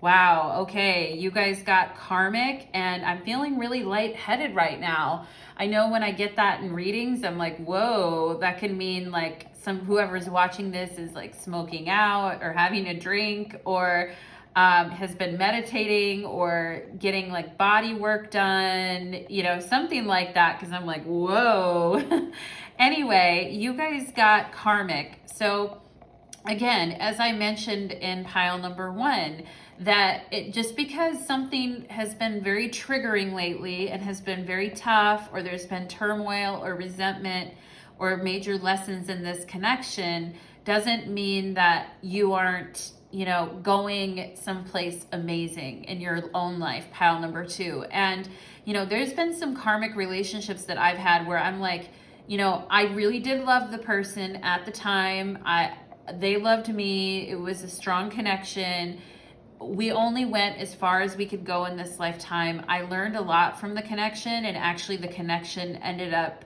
Speaker 1: Wow, okay, you guys got karmic, and I'm feeling really lightheaded right now. I know when I get that in readings, I'm like, whoa, that can mean like whoever's watching this is like smoking out or having a drink or has been meditating or getting like body work done, something like that, because I'm like, whoa. Anyway, you guys got karmic. So again, as I mentioned in pile number one, that just because something has been very triggering lately and has been very tough, or there's been turmoil or resentment or major lessons in this connection, doesn't mean that you aren't, going someplace amazing in your own life, pile number two. And, there's been some karmic relationships that I've had where I'm like, I really did love the person at the time. They loved me. It was a strong connection. We only went as far as we could go in this lifetime. I learned a lot from the connection, and actually the connection ended up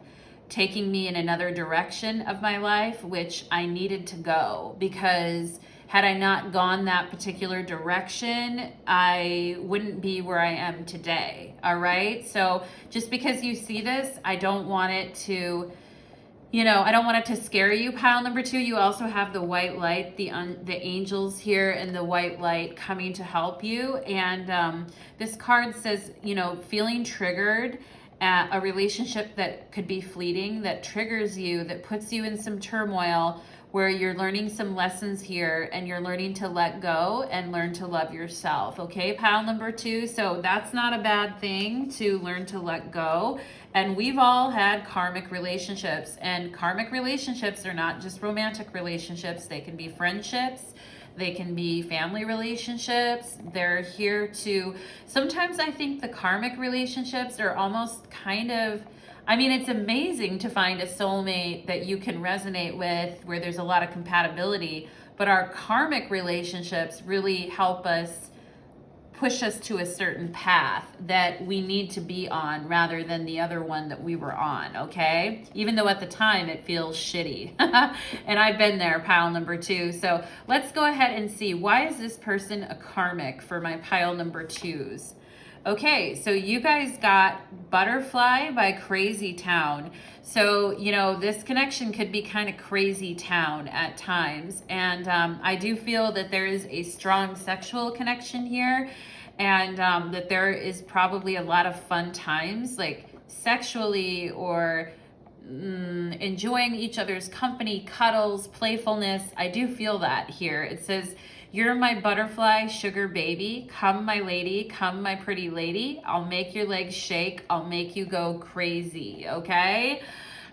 Speaker 1: taking me in another direction of my life, which I needed to go, because had I not gone that particular direction, I wouldn't be where I am today. All right. So just because you see this, I don't want it to, I don't want it to scare you, pile number two. You also have the white light, the angels here, and the white light coming to help you. And this card says, feeling triggered at a relationship that could be fleeting, that triggers you, that puts you in some turmoil, where you're learning some lessons here and you're learning to let go and learn to love yourself. Okay, pile number two. So that's not a bad thing, to learn to let go. And we've all had karmic relationships, and karmic relationships are not just romantic relationships. They can be friendships. They can be family relationships. They're here to, sometimes I think the karmic relationships are almost kind of, I mean, it's amazing to find a soulmate that you can resonate with, where there's a lot of compatibility, but our karmic relationships really help us, push us to a certain path that we need to be on rather than the other one that we were on, okay? Even though at the time it feels shitty. And I've been there, pile number 2. So let's go ahead and see, why is this person a karmic for my pile number 2s? Okay, so you guys got Butterfly by Crazy Town. So, you know, this connection could be kind of crazy town at times. And I do feel that there is a strong sexual connection here, and that there is probably a lot of fun times, like sexually, or enjoying each other's company, cuddles, playfulness. I do feel that here. It says, "You're my butterfly, sugar baby. Come, my lady. Come, my pretty lady. I'll make your legs shake. I'll make you go crazy." Okay?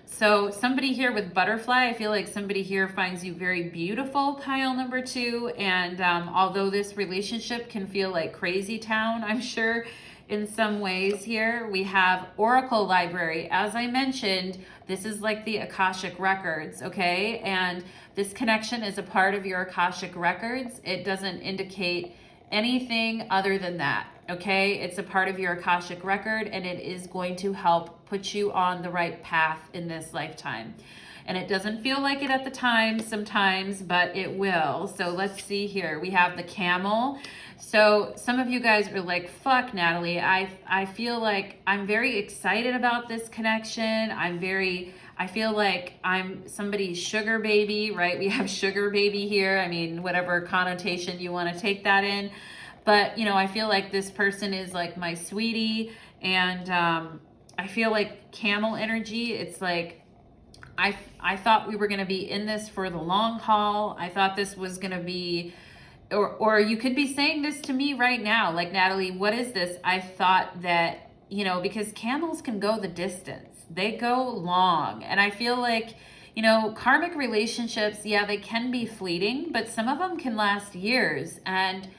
Speaker 1: So somebody here with butterfly, I feel like somebody here finds you very beautiful, pile number 2. And although this relationship can feel like crazy town, I'm sure in some ways here, we have Oracle Library. As I mentioned, this is like the Akashic Records, okay? And this connection is a part of your Akashic Records. It doesn't indicate anything other than that, okay? It's a part of your Akashic Record, and it is going to help put you on the right path in this lifetime. And it doesn't feel like it at the time sometimes, but it will. So let's see here. We have the Camel. So some of you guys are like, fuck, Natalie, I feel like I'm very excited about this connection. I feel like I'm somebody's sugar baby, right? We have sugar baby here. I mean, whatever connotation you want to take that in. But, you know, I feel like this person is like my sweetie. And I feel like camel energy, it's like, I thought we were going to be in this for the long haul. I thought this was going to be, or you could be saying this to me right now, like, Natalie, what is this? I thought that, you know, because camels can go the distance. They go long. And I feel like, you know, karmic relationships, yeah, they can be fleeting, but some of them can last years. And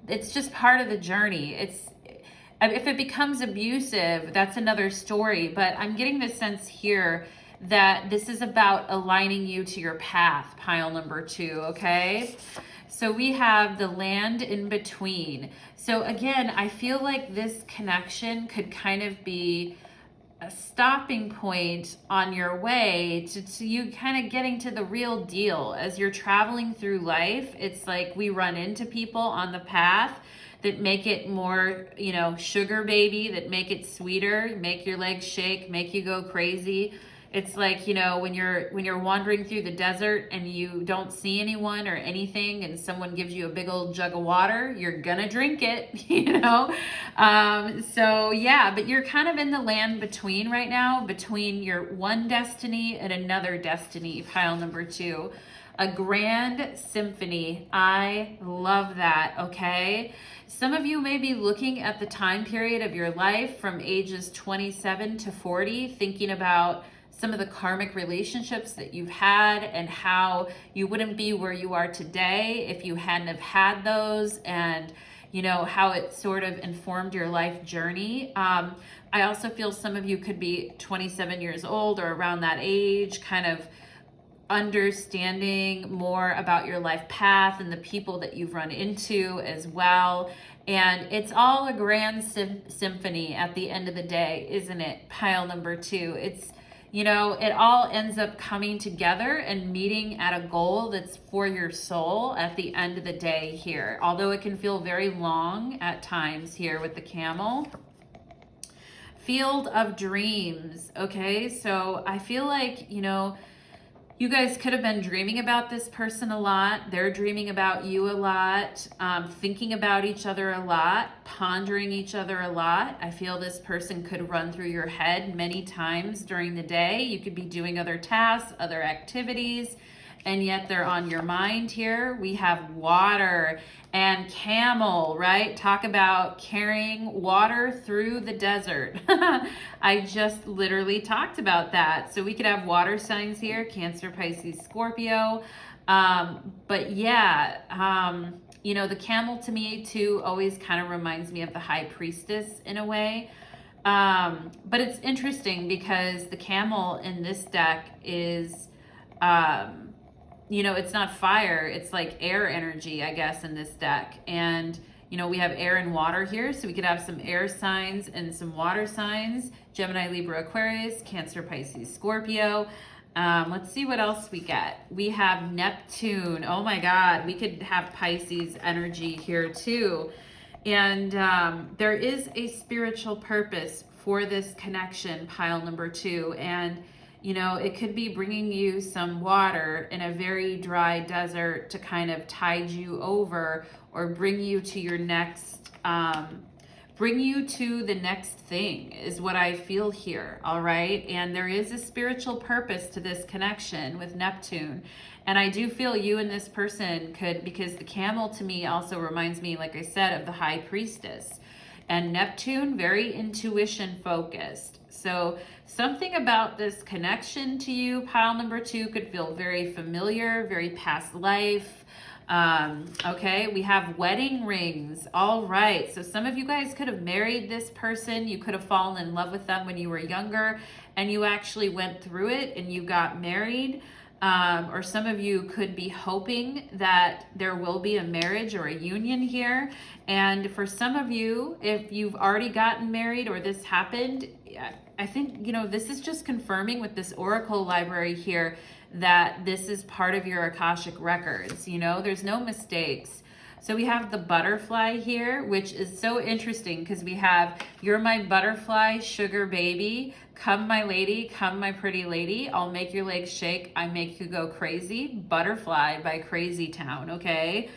Speaker 1: it's just part of the journey. If it becomes abusive, that's another story. But I'm getting this sense here that this is about aligning you to your path, pile number 2, okay? So we have the land in between. So again, I feel like this connection could kind of be a stopping point on your way to you kind of getting to the real deal. As you're traveling through life, it's like we run into people on the path that make it more, you know, sugar baby, that make it sweeter, make your legs shake, make you go crazy. It's like, you know, when you're wandering through the desert and you don't see anyone or anything, and someone gives you a big old jug of water, you're gonna drink it, you know? So yeah, but you're kind of in the land between right now, between your one destiny and another destiny, pile number 2. A grand symphony. I love that, okay? Some of you may be looking at the time period of your life from ages 27 to 40, thinking about some of the karmic relationships that you've had and how you wouldn't be where you are today if you hadn't have had those, and you know how it sort of informed your life journey. I also feel some of you could be 27 years old or around that age, kind of understanding more about your life path and the people that you've run into as well. And it's all a grand symphony at the end of the day, isn't it? Pile number 2. It's, you know, it all ends up coming together and meeting at a goal that's for your soul at the end of the day here. Although it can feel very long at times here with the camel. Field of dreams. Okay, so I feel like, you know, you guys could have been dreaming about this person a lot. They're dreaming about you a lot, thinking about each other a lot, pondering each other a lot. I feel this person could run through your head many times during the day. You could be doing other tasks, other activities, and yet they're on your mind here. We have water and camel, right? Talk about carrying water through the desert. I just literally talked about that. So we could have water signs here, Cancer, Pisces, Scorpio. But yeah, you know, the camel to me too always kind of reminds me of the high priestess in a way. But it's interesting because the camel in this deck is, you know, it's not fire, it's like air energy, I guess, in this deck. And, you know, we have air and water here, so we could have some air signs and some water signs: Gemini, Libra, Aquarius, Cancer, Pisces, Scorpio. Let's see what else we get. We have Neptune. Oh my God, we could have Pisces energy here too. And there is a spiritual purpose for this connection, pile number 2. And, you know, it could be bringing you some water in a very dry desert to kind of tide you over, or bring you to your next, bring you to the next thing, is what I feel here. All right. And there is a spiritual purpose to this connection with Neptune. And I do feel you and this person could, because the camel to me also reminds me, like I said, of the high priestess. And Neptune, very intuition focused. So something about this connection to you, pile number 2, could feel very familiar, very past life. Okay, we have wedding rings. All right, so some of you guys could have married this person. You could have fallen in love with them when you were younger, and you actually went through it and you got married. Or some of you could be hoping that there will be a marriage or a union here. And for some of you, if you've already gotten married or this happened, I think, you know, this is just confirming with this oracle library here that this is part of your Akashic records. You know, there's no mistakes. So we have the butterfly here, which is so interesting because we have, you're my butterfly, sugar baby. Come, my lady, come, my pretty lady. I'll make your legs shake. I make you go crazy. Butterfly by Crazy Town, okay?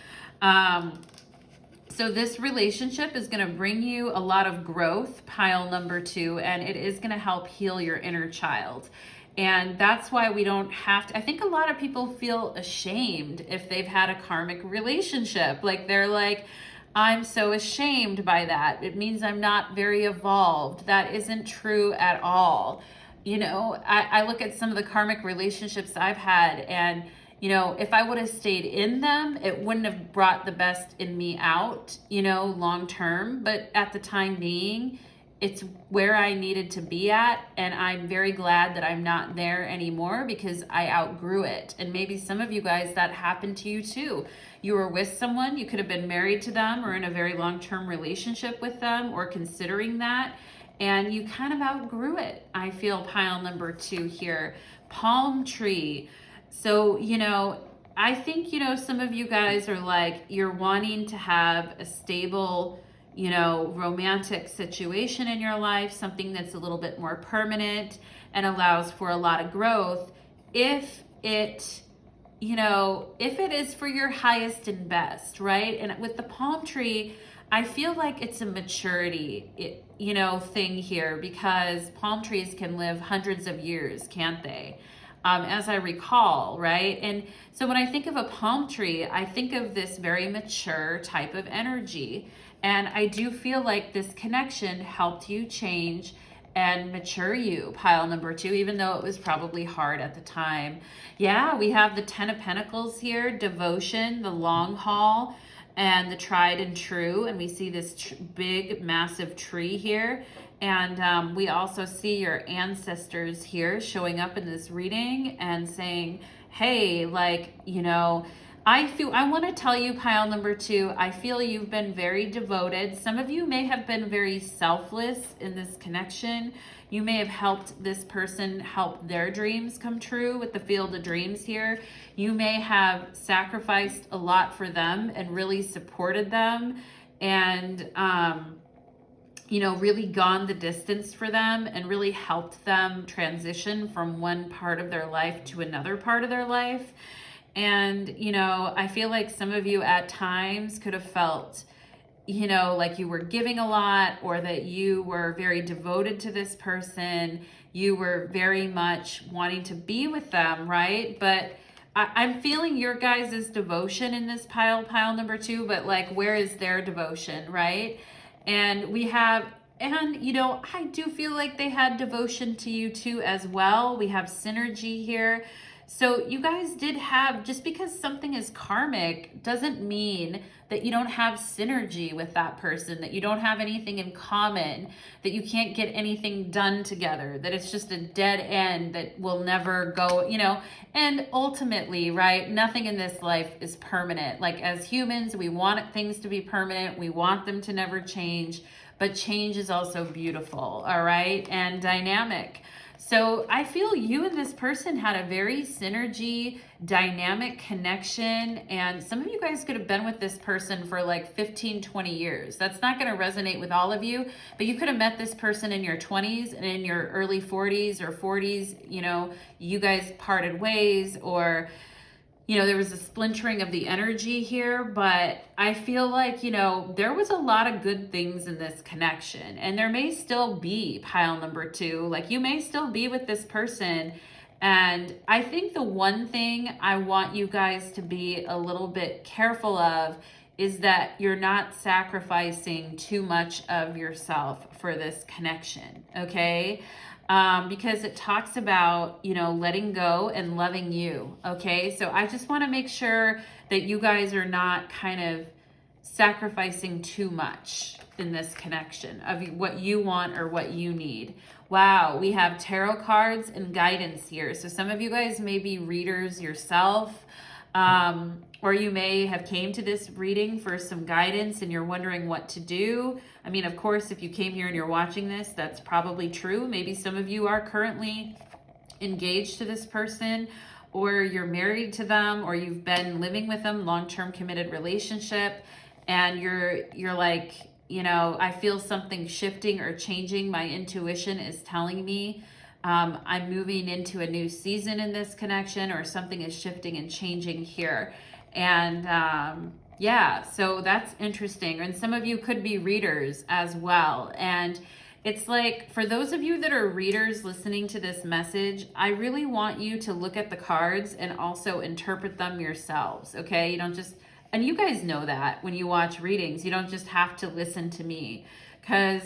Speaker 1: So this relationship is going to bring you a lot of growth, pile number 2, and it is going to help heal your inner child. And that's why we don't have to, I think a lot of people feel ashamed if they've had a karmic relationship. Like they're like, I'm so ashamed by that. It means I'm not very evolved. That isn't true at all. You know, I look at some of the karmic relationships I've had, and, you know, if I would have stayed in them, it wouldn't have brought the best in me out, you know, long term. But at the time being, it's where I needed to be at, and I'm very glad that I'm not there anymore because I outgrew it. And maybe some of you guys, that happened to you too. You were with someone, you could have been married to them or in a very long-term relationship with them or considering that, and you kind of outgrew it. I feel pile number 2 here. Palm tree. So, you know, I think, you know, some of you guys are like, you're wanting to have a stable, you know, romantic situation in your life, something that's a little bit more permanent and allows for a lot of growth. If it, you know, if it is for your highest and best, right? And with the palm tree, I feel like it's a maturity, you know, thing here, because palm trees can live hundreds of years, can't they? As I recall, right? And so when I think of a palm tree, I think of this very mature type of energy. And I do feel like this connection helped you change and mature you, pile number 2, even though it was probably hard at the time. Yeah, we have the 10 of Pentacles here, devotion, the long haul, and the tried and true. And we see this big, massive tree here. And we also see your ancestors here showing up in this reading and saying, hey, like, you know, I want to tell you, pile number 2, I feel you've been very devoted. Some of you may have been very selfless in this connection. You may have helped this person help their dreams come true with the Field of Dreams here. You may have sacrificed a lot for them and really supported them and, you know, really gone the distance for them and really helped them transition from one part of their life to another part of their life. And, you know, I feel like some of you at times could have felt, you know, like you were giving a lot, or that you were very devoted to this person. You were very much wanting to be with them, right? But I'm feeling your guys' devotion in this pile number 2, but like, where is their devotion, right? And we have, and, you know, I do feel like they had devotion to you too as well. We have synergy here. So you guys did have, just because something is karmic doesn't mean that you don't have synergy with that person, that you don't have anything in common, that you can't get anything done together, that it's just a dead end that will never go, you know. And ultimately, right, nothing in this life is permanent. Like, as humans, we want things to be permanent, we want them to never change, but change is also beautiful, all right, and dynamic. So I feel you and this person had a very synergy, dynamic connection, and some of you guys could have been with this person for like 15, 20 years. That's not going to resonate with all of you, but you could have met this person in your 20s, and in your early 40s or 40s, you know, you guys parted ways, or you know, there was a splintering of the energy here, but I feel like, you know, there was a lot of good things in this connection, and there may still be pile number 2. Like, you may still be with this person. And I think the one thing I want you guys to be a little bit careful of is that you're not sacrificing too much of yourself for this connection, okay? Because it talks about, you know, letting go and loving you, okay? So I just want to make sure that you guys are not kind of sacrificing too much in this connection of what you want or what you need. Wow, we have tarot cards and guidance here. So some of you guys may be readers yourself, or you may have came to this reading for some guidance and you're wondering what to do. I mean, of course, if you came here and you're watching this, that's probably true. Maybe some of you are currently engaged to this person, or you're married to them, or you've been living with them, long-term committed relationship, and you're like, you know, I feel something shifting or changing. My intuition is telling me I'm moving into a new season in this connection, or something is shifting and changing here. And yeah, so that's interesting. And some of you could be readers as well. And it's like, for those of you that are readers listening to this message, I really want you to look at the cards and also interpret them yourselves, okay? You don't just, and you guys know that when you watch readings, you don't just have to listen to me. Because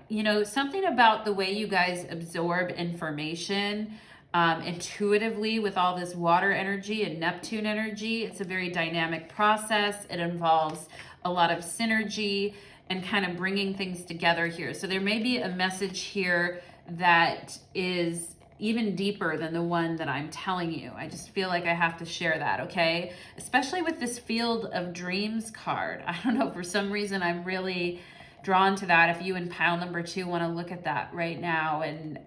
Speaker 1: you know, something about the way you guys absorb information intuitively with all this water energy and Neptune energy, it's a very dynamic process. It involves a lot of synergy and kind of bringing things together here. So there may be a message here that is even deeper than the one that I'm telling you. I just feel like I have to share that, okay? Especially with this Field of Dreams card. I don't know, for some reason I'm really drawn to that. If you in pile number 2 want to look at that right now and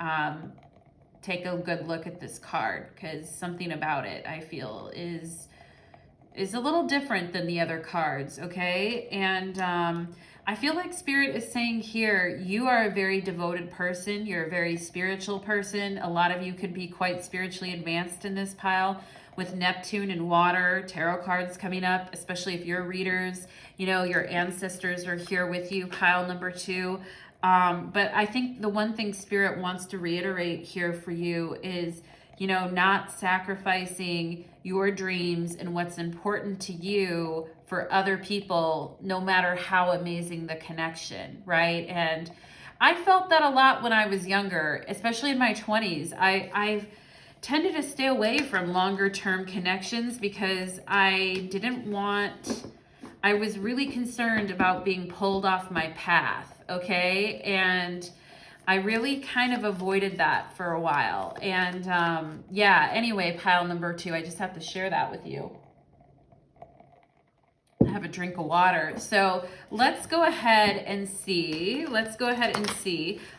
Speaker 1: take a good look at this card, because something about it I feel is a little different than the other cards, okay? And I feel like Spirit is saying here, you are a very devoted person. You're a very spiritual person. A lot of you could be quite spiritually advanced in this pile with Neptune and water, tarot cards coming up, especially if you're readers. You know, your ancestors are here with you, pile number 2. But I think the one thing Spirit wants to reiterate here for you is, you know, not sacrificing your dreams and what's important to you for other people, no matter how amazing the connection, right? And I felt that a lot when I was younger, especially in my 20s. I've tended to stay away from longer term connections because I was really concerned about being pulled off my path, okay? And I really kind of avoided that for a while. And yeah, anyway, pile number 2, I just have to share that with you. Have a drink of water. So let's go ahead and see.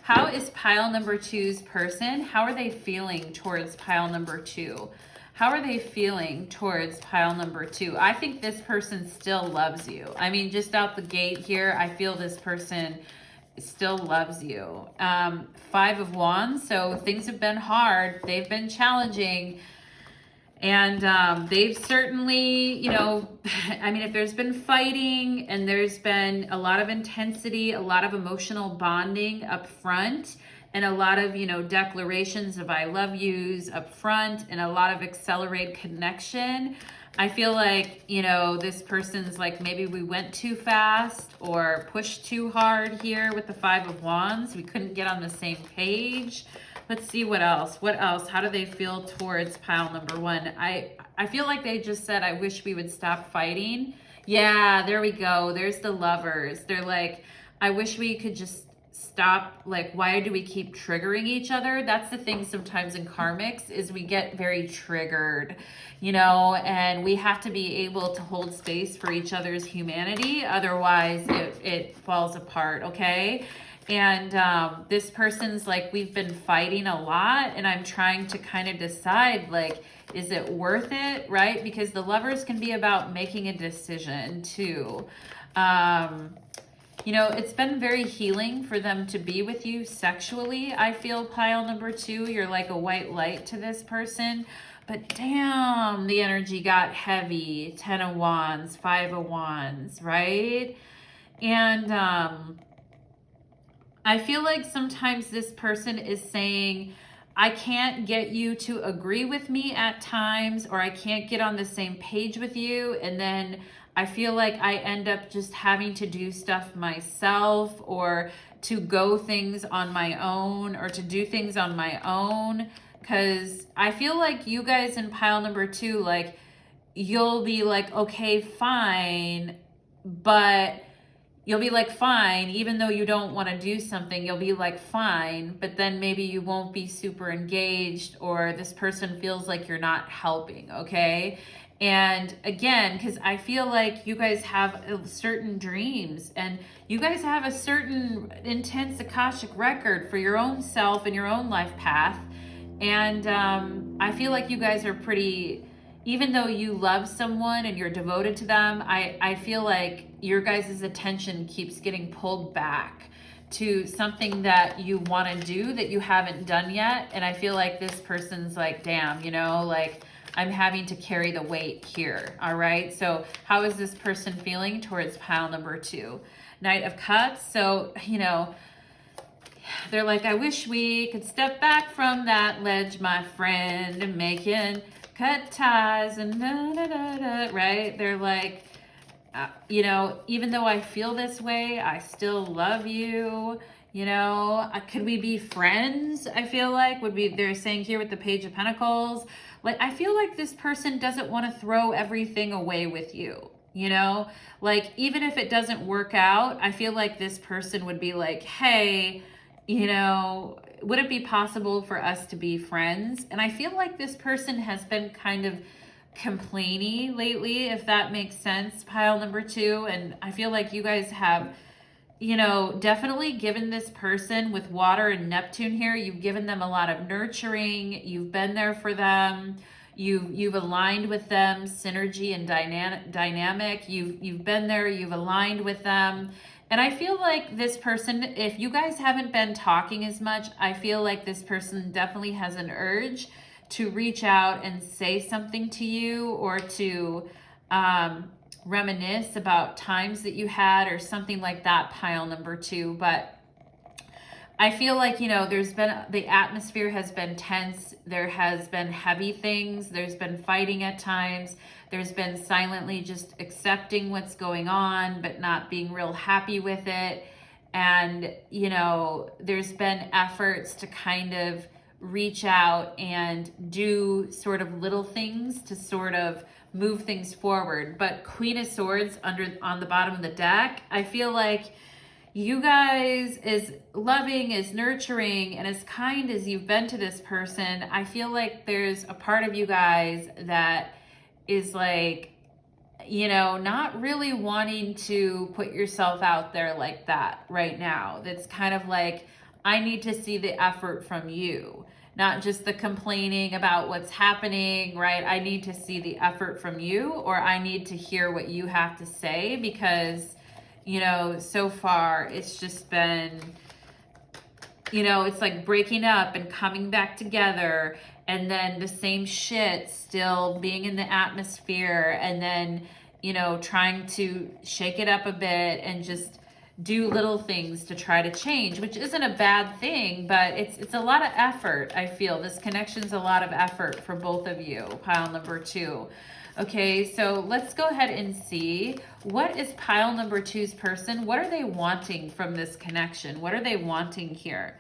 Speaker 1: How is pile number 2's person? How are they feeling towards pile number 2? How are they feeling towards pile number 2? I think this person still loves you. I mean, just out the gate here, I feel this person still loves you. 5 of Wands, so things have been hard. They've been challenging. And they've certainly, you know, I mean, if there's been fighting and there's been a lot of intensity, a lot of emotional bonding up front, and a lot of, you know, declarations of I love yous up front, and a lot of accelerated connection, I feel like, you know, this person's like, maybe we went too fast or pushed too hard here with the 5 of Wands. We couldn't get on the same page. Let's see what else. What else? How do they feel towards pile number one? I feel like they just said, I wish we would stop fighting. Yeah, there we go. There's the Lovers. They're like, I wish we could just stop. Like, why do we keep triggering each other? That's the thing sometimes in karmics, is we get very triggered, you know, and we have to be able to hold space for each other's humanity. Otherwise it falls apart. Okay. And this person's like, we've been fighting a lot, and I'm trying to kind of decide, like, is it worth it, right? Because the Lovers can be about making a decision too. You know, it's been very healing for them to be with you sexually. I feel pile number two, you're like a white light to this person. But damn, the energy got heavy. 10 of Wands, 5 of Wands, right? And I feel like sometimes this person is saying, I can't get you to agree with me at times, or I can't get on the same page with you. And then I feel like I end up just having to do stuff myself, or to go things on my own, or to do things on my own. Because I feel like you guys in pile number two, like, you'll be like, okay, fine, but you'll be like, fine, even though you don't want to do something, you'll be like, fine, but then maybe you won't be super engaged, or this person feels like you're not helping, okay? And again, because I feel like you guys have certain dreams, and you guys have a certain intense Akashic record for your own self and your own life path. And I feel like you guys are pretty, even though you love someone and you're devoted to them, I feel like your guys' attention keeps getting pulled back to something that you want to do that you haven't done yet. And I feel like this person's like, damn, you know, like, I'm having to carry the weight here. All right. So how is this person feeling towards pile number two? Knight of Cups. So, you know, they're like, I wish we could step back from that ledge, my friend, and making cut ties and da, da, da, da, right? They're like, you know, even though I feel this way, I still love you. You know, could we be friends? I feel like they're saying here with the Page of Pentacles. Like, I feel like this person doesn't want to throw everything away with you. You know, like, even if it doesn't work out, I feel like this person would be like, hey, you know, would it be possible for us to be friends? And I feel like this person has been kind of complainy lately, if that makes sense, pile number two. And I feel like you guys have, you know, definitely given this person, with Water and Neptune here, you've given them a lot of nurturing. You've been there for them. You've aligned with them, synergy and dynamic. You've been there, you've aligned with them. And I feel like this person, if you guys haven't been talking as much, I feel like this person definitely has an urge to reach out and say something to you, or to reminisce about times that you had, or something like that, pile number two. But I feel like, you know, there's been, the atmosphere has been tense. There has been heavy things. There's been fighting at times. There's been silently just accepting what's going on, but not being real happy with it. And, you know, there's been efforts to kind of reach out and do sort of little things to sort of move things forward. But Queen of Swords on the bottom of the deck, I feel like you guys, as loving, as nurturing, and as kind as you've been to this person, I feel like there's a part of you guys that is like, you know, not really wanting to put yourself out there like that right now. That's kind of like, I need to see the effort from you, not just the complaining about what's happening, right? I need to see the effort from you, or I need to hear what you have to say, because, you know, so far it's just been, you know, it's like breaking up and coming back together, and then the same shit still being in the atmosphere, and then, you know, trying to shake it up a bit and just do little things to try to change, which isn't a bad thing, but it's a lot of effort. I feel this connection's a lot of effort for both of you, pile number two. Okay, so let's go ahead and see, what is pile number two's person? What are they wanting from this connection? What are they wanting here?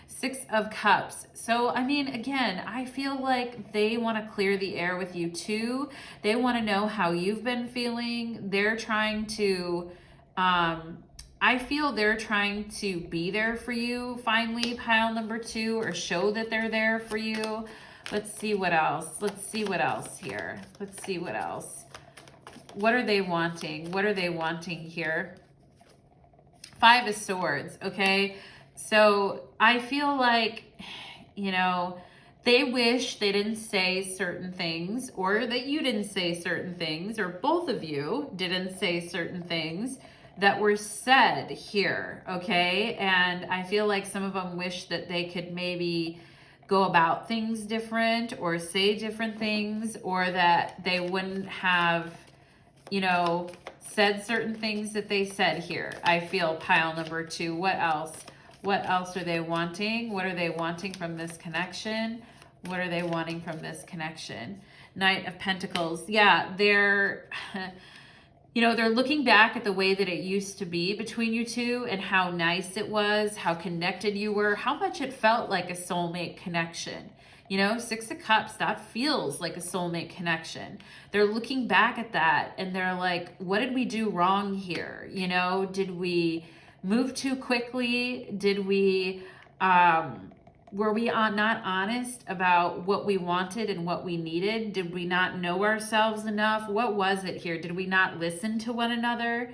Speaker 1: Six of Cups. So, I mean, again, I feel like they want to clear the air with you too. They want to know how you've been feeling. They're trying to, I feel they're trying to be there for you finally, pile number two, or show that they're there for you. Let's see what else. Let's see what else here. Let's see what else. What are they wanting? What are they wanting here? Five of Swords, okay? So I feel like, you know, they wish they didn't say certain things, or that you didn't say certain things, or both of you didn't say certain things that were said here, okay? And I feel like some of them wish that they could maybe go about things different or say different things, or that they wouldn't have, you know, said certain things that they said here. I feel pile number two. What else? What else are they wanting? What are they wanting from this connection? What are they wanting from this connection? Knight of Pentacles. Yeah, they're, you know, they're looking back at the way that it used to be between you two and how nice it was, how connected you were, how much it felt like a soulmate connection. You know, Six of Cups, that feels like a soulmate connection. They're looking back at that and they're like, what did we do wrong here? You know, did we move too quickly? Did we, were we not honest about what we wanted and what we needed? Did we not know ourselves enough? What was it here? Did we not listen to one another?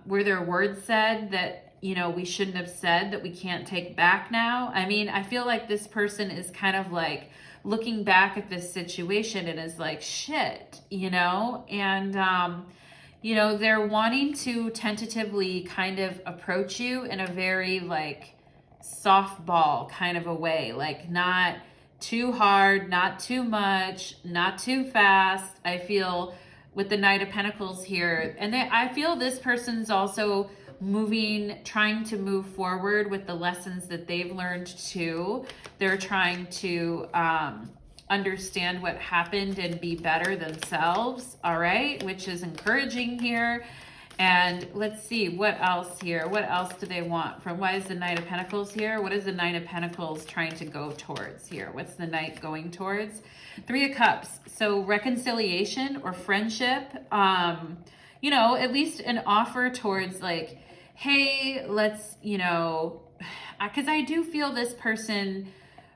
Speaker 1: Were there words said that, you know, we shouldn't have said that we can't take back now? I mean, I feel like this person is kind of like looking back at this situation and is like, shit, you know? And, you know, they're wanting to tentatively kind of approach you in a very like softball kind of a way, like not too hard, not too much, not too fast. I feel with the Knight of Pentacles here, and I feel this person's also trying to move forward with the lessons that they've learned too. They're trying to understand what happened and be better themselves, all right, which is encouraging here. And let's see, what else here? What else do they want from, why is the Knight of Pentacles here? What is the Knight of Pentacles trying to go towards here? What's the Knight going towards? Three of Cups, so reconciliation or friendship, you know, at least an offer towards like, hey, let's, you know, because I do feel this person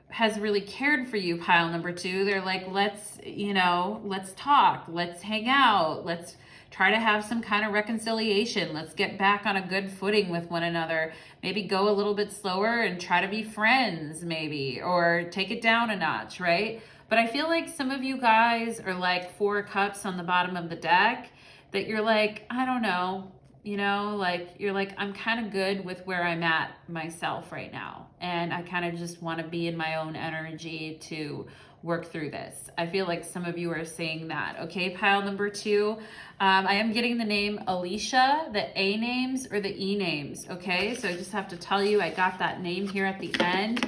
Speaker 1: has really cared for you, pile number two. They're like, let's, you know, let's talk, let's hang out, let's try to have some kind of reconciliation. Let's get back on a good footing with one another. Maybe go a little bit slower and try to be friends maybe, or take it down a notch, right? But I feel like some of you guys are like Four of Cups on the bottom of the deck, that you're like, I don't know, you know, like you're like, I'm kind of good with where I'm at myself right now. And I kind of just want to be in my own energy to work through this. I feel like some of you are saying that. Okay, pile number two. I am getting the name Alicia, the A names or the E names. Okay, so I just have to tell you, I got that name here at the end.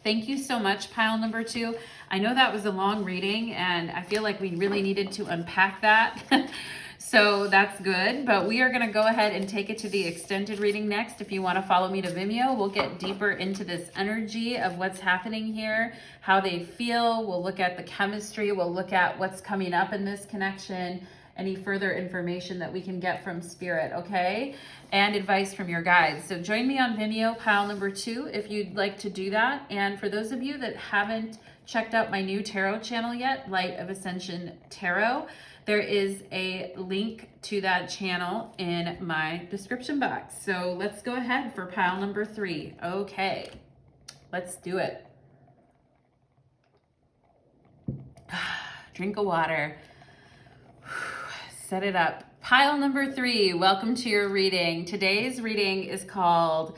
Speaker 1: Thank you so much, pile number two. I know that was a long reading and I feel like we really needed to unpack that. So that's good, but we are going to go ahead and take it to the extended reading next. If you want to follow me to Vimeo, we'll get deeper into this energy of what's happening here, how they feel. We'll look at the chemistry. We'll look at what's coming up in this connection, any further information that we can get from Spirit, okay? And advice from your guides. So join me on Vimeo, pile number two, if you'd like to do that. And for those of you that haven't checked out my new tarot channel yet, Light of Ascension Tarot, there is a link to that channel in my description box. So let's go ahead for pile number three. Okay, let's do it. Drink of water. Set it up. Pile number three, welcome to your reading. Today's reading is called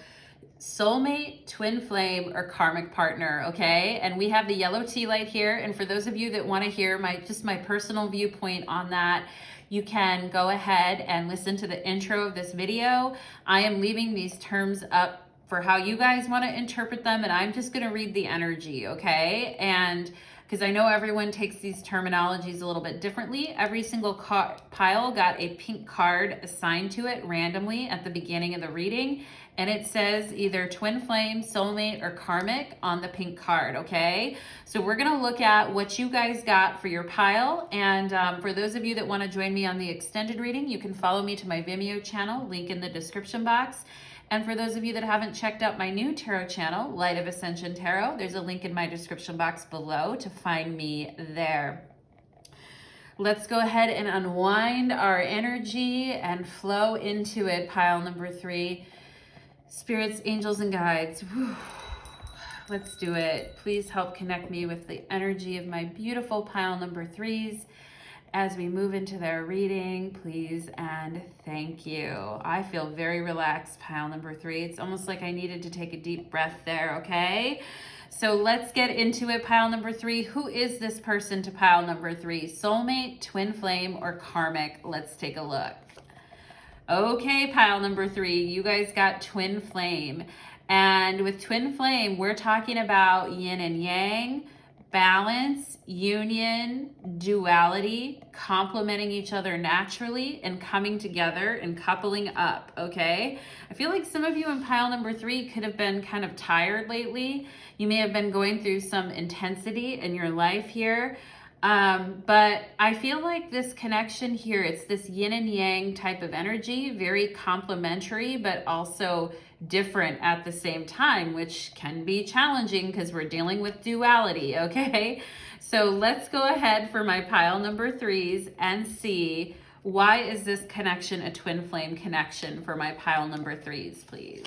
Speaker 1: Soulmate, Twin Flame, or Karmic Partner, okay? And we have the yellow tea light here. And for those of you that want to hear my personal viewpoint on that, you can go ahead and listen to the intro of this video. I am leaving these terms up for how you guys want to interpret them, and I'm just going to read the energy, okay? And because I know everyone takes these terminologies a little bit differently. Every single pile got a pink card assigned to it randomly at the beginning of the reading, and it says either twin flame, soulmate, or karmic on the pink card, okay? So we're gonna look at what you guys got for your pile, and for those of you that wanna join me on the extended reading, you can follow me to my Vimeo channel, link in the description box. And for those of you that haven't checked out my new tarot channel, Light of Ascension Tarot, there's a link in my description box below to find me there. Let's go ahead and unwind our energy and flow into it, pile number 3. Spirits, angels, and guides. Whew. Let's do it. Please help connect me with the energy of my beautiful pile number 3s. As we move into their reading, please and thank you. I feel very relaxed, pile number 3. It's almost like I needed to take a deep breath there, okay? So let's get into it, pile number 3. Who is this person to pile number 3? Soulmate, twin flame, or karmic? Let's take a look. Okay, pile number 3, you guys got twin flame. And with twin flame, we're talking about yin and yang, balance, union, duality, complementing each other naturally, and coming together and coupling up, okay? I feel like some of you in pile number 3 could have been kind of tired lately. You may have been going through some intensity in your life here. But I feel like this connection here, it's this yin and yang type of energy, very complementary, but also different at the same time, which can be challenging because we're dealing with duality, okay? So let's go ahead for my pile number 3s and see, why is this connection a twin flame connection for my pile number 3s, please?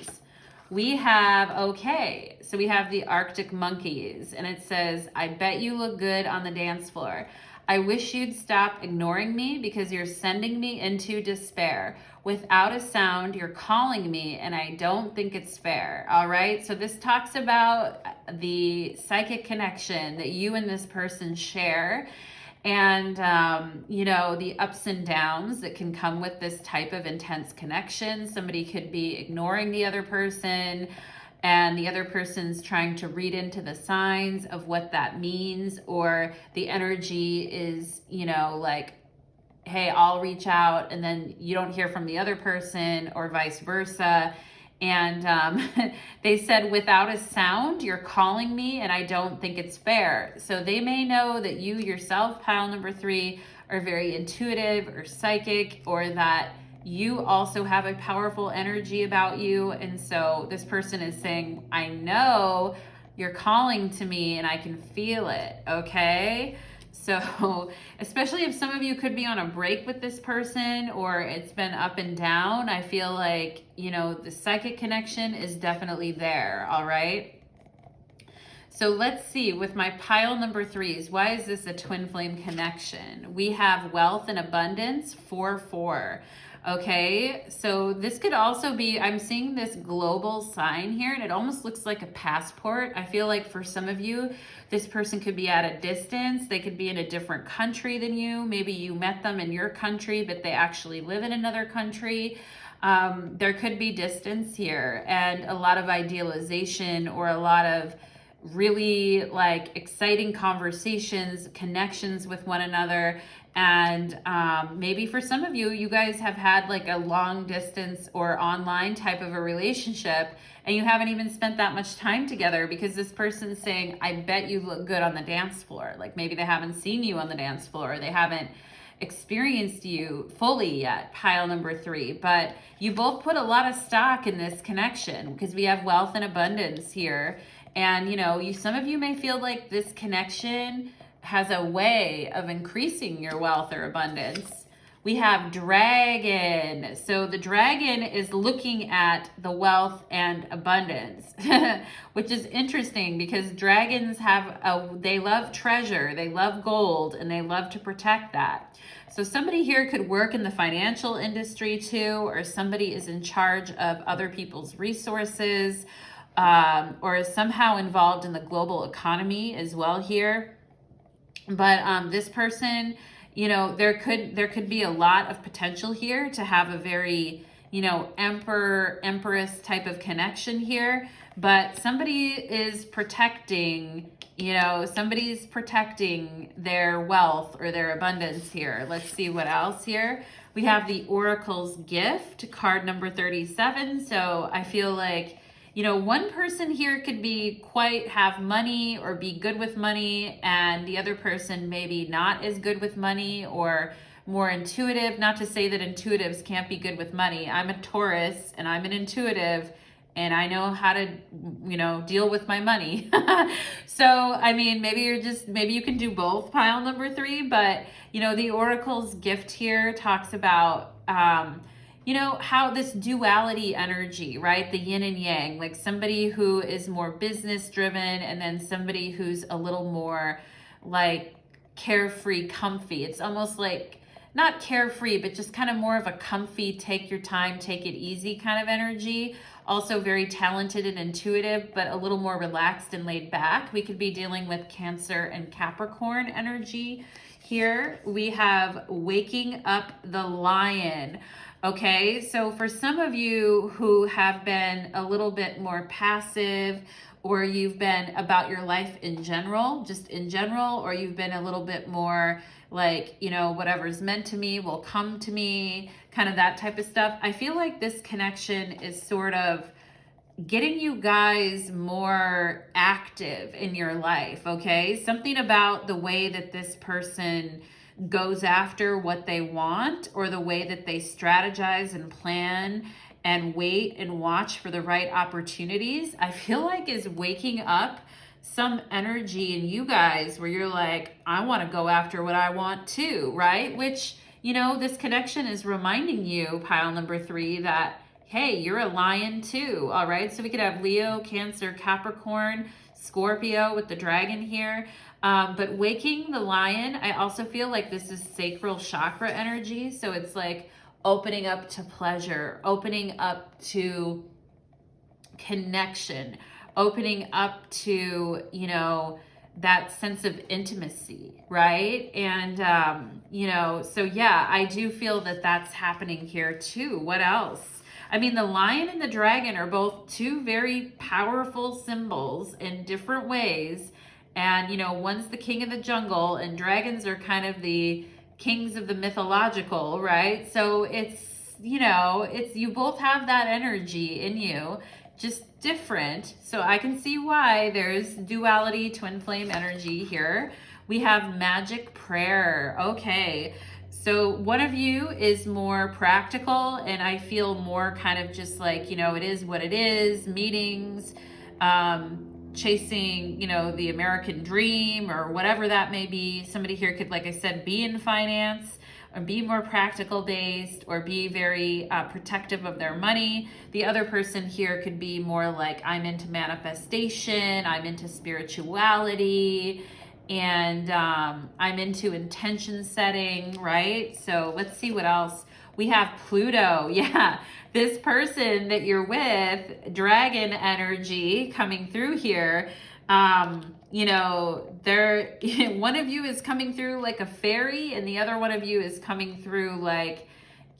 Speaker 1: We have, okay, so we have the Arctic monkeys, and it says, I bet you look good on the dance floor. I wish you'd stop ignoring me because you're sending me into despair. Without a sound, you're calling me, and I don't think it's fair. All right, so this talks about the psychic connection that you and this person share, and you know, the ups and downs that can come with this type of intense connection. Somebody could be ignoring the other person, and the other person's trying to read into the signs of what that means, or the energy is, you know, like, hey, I'll reach out, and then you don't hear from the other person, or vice versa. And they said, without a sound, you're calling me, and I don't think it's fair. So they may know that you yourself, pile number 3, are very intuitive or psychic, or that you also have a powerful energy about you. And so this person is saying, I know you're calling to me and I can feel it, okay? So especially if some of you could be on a break with this person, or it's been up and down, I feel like, you know, the psychic connection is definitely there, all right? So let's see, with my pile number 3s, why is this a twin flame connection? We have wealth and abundance, 4-4. Okay, so this could also be, I'm seeing this global sign here, and it almost looks like a passport. I feel like for some of you, this person could be at a distance. They could be in a different country than you. Maybe you met them in your country, but they actually live in another country. There could be distance here, and a lot of idealization, or a lot of really like exciting conversations, connections with one another. And maybe for some of you, you guys have had like a long distance or online type of a relationship, and you haven't even spent that much time together, because this person's saying, I bet you look good on the dance floor. Like maybe they haven't seen you on the dance floor, they haven't experienced you fully yet, pile number 3, but you both put a lot of stock in this connection, because we have wealth and abundance here. And you know, some of you may feel like this connection has a way of increasing your wealth or abundance. We have dragon. So the dragon is looking at the wealth and abundance, which is interesting, because dragons they love treasure, they love gold, and they love to protect that. So somebody here could work in the financial industry too, or somebody is in charge of other people's resources, or is somehow involved in the global economy as well here. But this person, you know, there could be a lot of potential here to have a very, you know, emperor, empress type of connection here. but somebody is protecting, you know, somebody's protecting their wealth or their abundance here. Let's see what else here. We have the Oracle's Gift, card number 37. So I feel like, you know, one person here could be have money or be good with money, and the other person maybe not as good with money or more intuitive. Not to say that intuitives can't be good with money. I'm a Taurus and I'm an intuitive, and I know how to, you know, deal with my money. So, I mean, maybe you can do both, pile number 3, but, you know, the Oracle's Gift here talks about, you know, how this duality energy, right? The yin and yang, like somebody who is more business driven and then somebody who's a little more like carefree, comfy. It's almost like not carefree, but just kind of more of a comfy, take your time, take it easy kind of energy. Also very talented and intuitive, but a little more relaxed and laid back. We could be dealing with Cancer and Capricorn energy here. We have Waking Up the Lion. Okay, so for some of you who have been a little bit more passive, or you've been about your life in general, just in general, or you've been a little bit more like, you know, whatever's meant to me will come to me, kind of that type of stuff. I feel like this connection is sort of getting you guys more active in your life, okay? Something about the way that this person goes after what they want, or the way that they strategize and plan and wait and watch for the right opportunities, I feel like is waking up some energy in you guys where you're like, I want to go after what I want too, right? Which, you know, this connection is reminding you, pile number 3, that, hey, you're a lion too, all right? So we could have Leo, Cancer, Capricorn, Scorpio with the dragon here. But waking the lion, I also feel like this is sacral chakra energy. So it's like opening up to pleasure, opening up to connection, opening up to, you know, that sense of intimacy, right? And, you know, so yeah, I do feel that that's happening here too. What else? I mean, the lion and the dragon are both two very powerful symbols in different ways. And, you know, one's the king of the jungle, and dragons are kind of the kings of the mythological, right? So it's, you know, you both have that energy in you, just different. So I can see why there's duality, twin flame energy here. We have magic prayer. Okay. So one of you is more practical, and I feel more kind of just like, you know, it is what it is, meetings, chasing, you know, the American dream or whatever that may be. Somebody here could, like I said, be in finance or be more practical based or be very protective of their money. The other person here could be more like, I'm into manifestation, I'm into spirituality, and I'm into intention setting, right? So let's see what else. We have Pluto. Yeah, this person that you're with, dragon energy coming through here. You know, one of you is coming through like a fairy, and the other one of you is coming through like,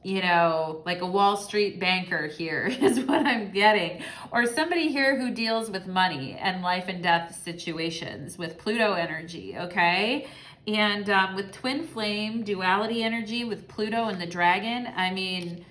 Speaker 1: you know, like a Wall Street banker here is what I'm getting. Or somebody here who deals with money and life and death situations with Pluto energy, okay? And with twin flame duality energy with Pluto and the dragon, I mean,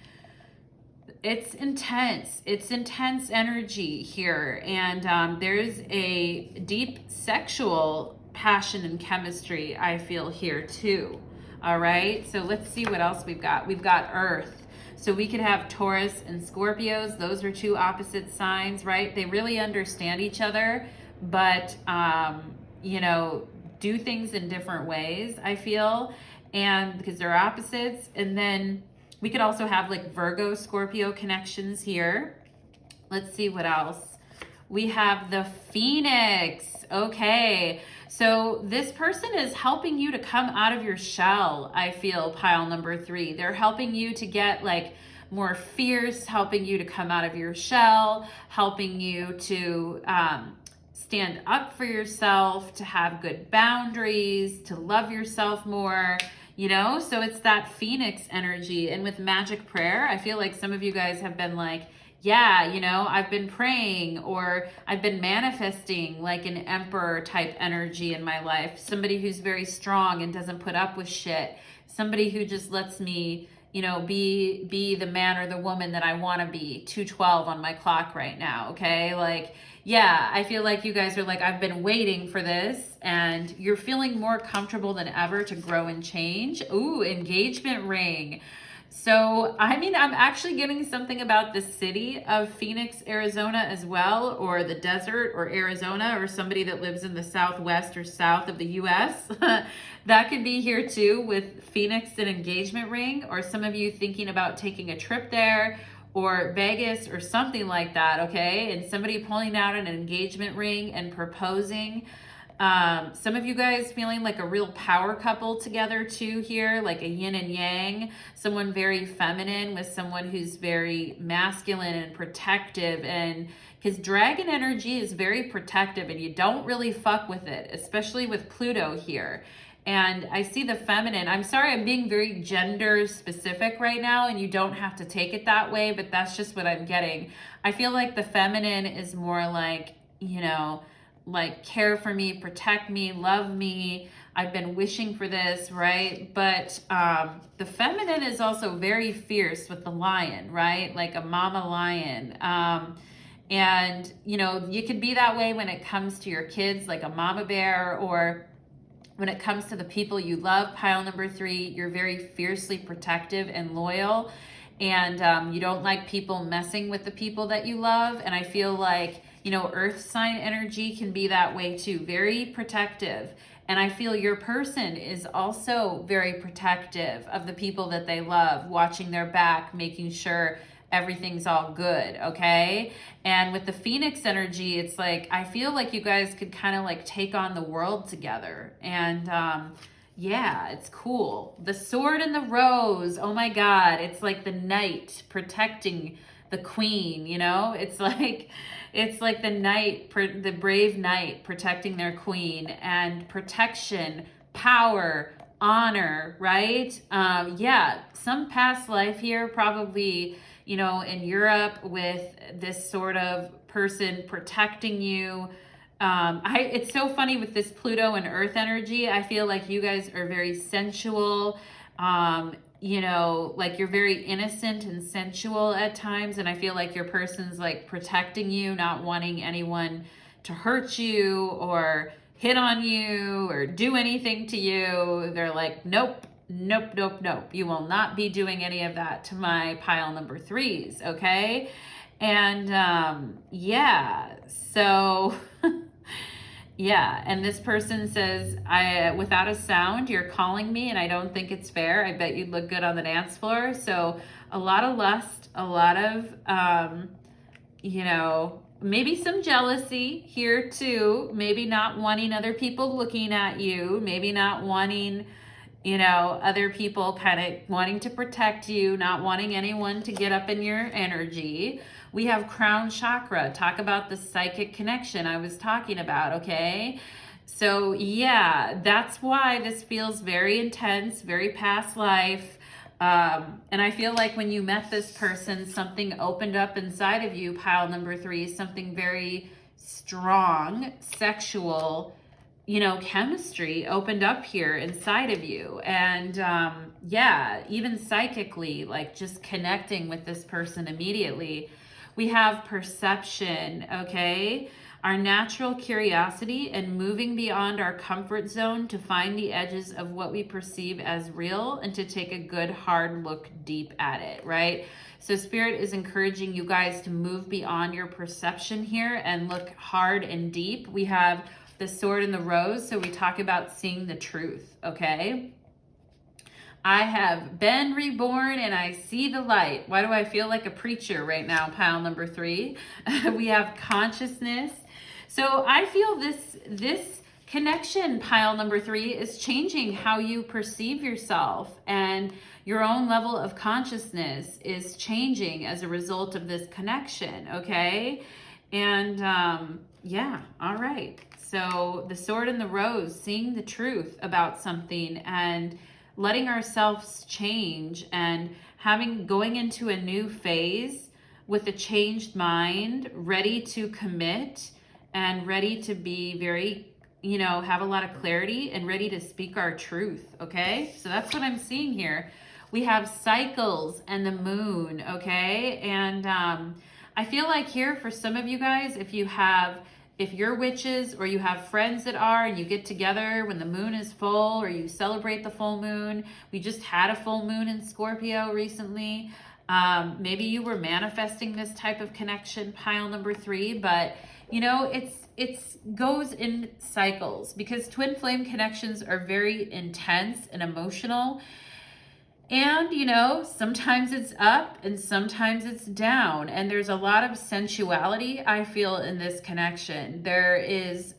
Speaker 1: it's intense. It's intense energy here. And there's a deep sexual passion and chemistry I feel here too. All right, so let's see what else we've got. We've got Earth. So we could have Taurus and Scorpios. Those are two opposite signs, right? They really understand each other, but, you know, do things in different ways, I feel, and because they're opposites. And then we could also have like Virgo, Scorpio connections here. Let's see what else. We have the Phoenix. Okay, so this person is helping you to come out of your shell, I feel, pile number 3. They're helping you to get like more fierce, helping you to come out of your shell, helping you to stand up for yourself, to have good boundaries, to love yourself more, you know? So it's that Phoenix energy. And with magic prayer, I feel like some of you guys have been like yeah, you know, I've been praying or I've been manifesting like an emperor type energy in my life. Somebody who's very strong and doesn't put up with shit. Somebody who just lets me, you know, be the man or the woman that I want to be. 2:12 on my clock right now, okay? Like, yeah, I feel like you guys are like, I've been waiting for this, and you're feeling more comfortable than ever to grow and change. Ooh, engagement ring. So, I mean, I'm actually getting something about the city of Phoenix, Arizona as well, or the desert or Arizona, or somebody that lives in the southwest or south of the US. That could be here too with Phoenix and engagement ring, or some of you thinking about taking a trip there or Vegas or something like that, okay? And somebody pulling out an engagement ring and proposing. Some of you guys feeling like a real power couple together too here, like a yin and yang, someone very feminine with someone who's very masculine and protective, and because dragon energy is very protective and you don't really fuck with it, especially with Pluto here. And I see the feminine. I'm sorry, I'm being very gender specific right now, and you don't have to take it that way, but that's just what I'm getting. I feel like the feminine is more like, you know, like care for me, protect me, love me. I've been wishing for this, right? But the feminine is also very fierce with the lion, right? Like a mama lion. And, you know, you could be that way when it comes to your kids, like a mama bear, or when it comes to the people you love, pile number 3, you're very fiercely protective and loyal. And you don't like people messing with the people that you love. And I feel like, you know, earth sign energy can be that way too, very protective. And I feel your person is also very protective of the people that they love, watching their back, making sure everything's all good, okay? And with the Phoenix energy, it's like, I feel like you guys could kind of like take on the world together. And yeah, it's cool. The sword and the rose, oh my God, it's like the knight protecting the queen, you know? It's like the knight, the brave knight protecting their queen, and protection, power, honor, right? Yeah, some past life here, probably, you know, in Europe with this sort of person protecting you. It's so funny with this Pluto and Earth energy. I feel like you guys are very sensual. You know, like you're very innocent and sensual at times. And I feel like your person's like protecting you, not wanting anyone to hurt you or hit on you or do anything to you. They're like, nope, nope, nope, nope. You will not be doing any of that to my pile number 3s, okay? And yeah, so... Yeah, and this person says, without a sound, you're calling me and I don't think it's fair. I bet you'd look good on the dance floor. So a lot of lust, a lot of, you know, maybe some jealousy here too. Maybe not wanting other people looking at you. Maybe not wanting, you know, other people kind of wanting to protect you, not wanting anyone to get up in your energy. We have crown chakra. Talk about the psychic connection I was talking about, okay? So yeah, that's why this feels very intense, very past life. And I feel like when you met this person, something opened up inside of you, pile number 3, something very strong, sexual, you know, chemistry opened up here inside of you. And yeah, even psychically, like just connecting with this person immediately. We have perception, okay? Our natural curiosity and moving beyond our comfort zone to find the edges of what we perceive as real and to take a good hard look deep at it, right? So Spirit is encouraging you guys to move beyond your perception here and look hard and deep. We have the sword and the rose, so we talk about seeing the truth, okay? I have been reborn and I see the light. Why do I feel like a preacher right now, pile number 3? We have consciousness. So I feel this connection, pile number 3, is changing how you perceive yourself, and your own level of consciousness is changing as a result of this connection, okay? And yeah, all right. So the sword and the rose, seeing the truth about something and letting ourselves change and going into a new phase with a changed mind, ready to commit and ready to be very, you know, have a lot of clarity and ready to speak our truth, okay? So that's what I'm seeing here. We have cycles and the moon, okay? And I feel like here for some of you guys, if you're witches or you have friends that are, and you get together when the moon is full or you celebrate the full moon. We just had a full moon in Scorpio recently. Maybe you were manifesting this type of connection, pile number 3, but you know, it's goes in cycles because twin flame connections are very intense and emotional. And, you know, sometimes it's up and sometimes it's down. And there's a lot of sensuality, I feel, in this connection. There is,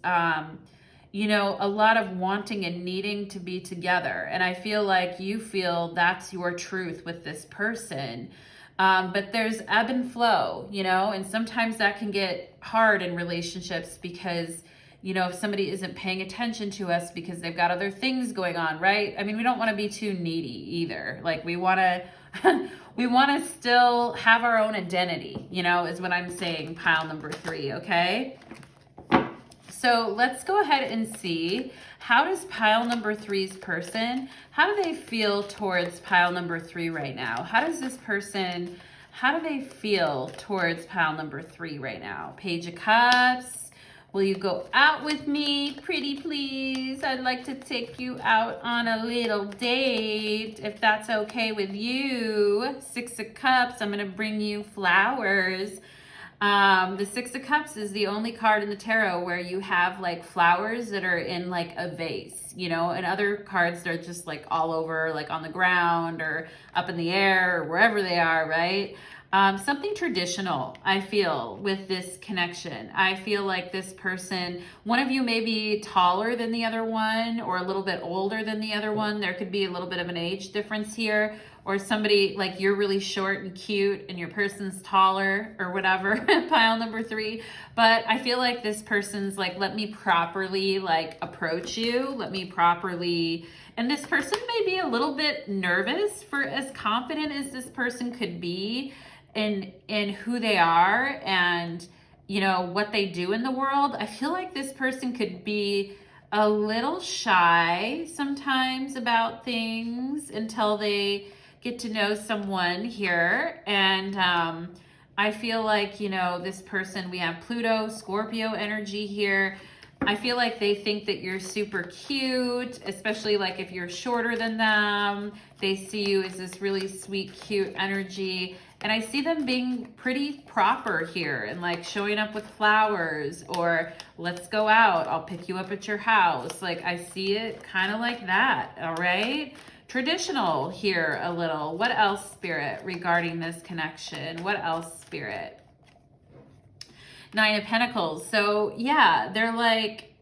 Speaker 1: you know, a lot of wanting and needing to be together. And I feel like you feel that's your truth with this person. But there's ebb and flow, you know, and sometimes that can get hard in relationships because, you know, if somebody isn't paying attention to us because they've got other things going on, right? I mean, we don't want to be too needy either. Like we want to, we want to still have our own identity, you know, is what I'm saying, pile number 3, okay? So let's go ahead and see, how does pile number 3's person, how do they feel towards pile number 3 right now? How does this person, how do they feel towards pile number 3 right now? Page of Cups. Will you go out with me, pretty please? I'd like to take you out on a little date, if that's okay with you. 6 of Cups, I'm gonna bring you flowers. The 6 of Cups is the only card in the tarot where you have like flowers that are in like a vase, you know, and other cards they're just like all over, like on the ground or up in the air or wherever they are, right? Something traditional, I feel, with this connection. I feel like this person, one of you may be taller than the other one or a little bit older than the other one. There could be a little bit of an age difference here, or somebody like you're really short and cute and your person's taller or whatever, pile number 3. But I feel like this person's like, let me properly like approach you. Let me properly, and this person may be a little bit nervous for as confident as this person could be in who they are and, you know, what they do in the world. I feel like this person could be a little shy sometimes about things until they get to know someone here. And I feel like, you know, this person, we have Pluto, Scorpio energy here. I feel like they think that you're super cute, especially like if you're shorter than them. They see you as this really sweet, cute energy. And I see them being pretty proper here and like showing up with flowers or let's go out, I'll pick you up at your house. Like I see it kind of like that, all right? Traditional here a little. What else, Spirit, regarding this connection? What else, Spirit? 9 of Pentacles. So yeah, they're like,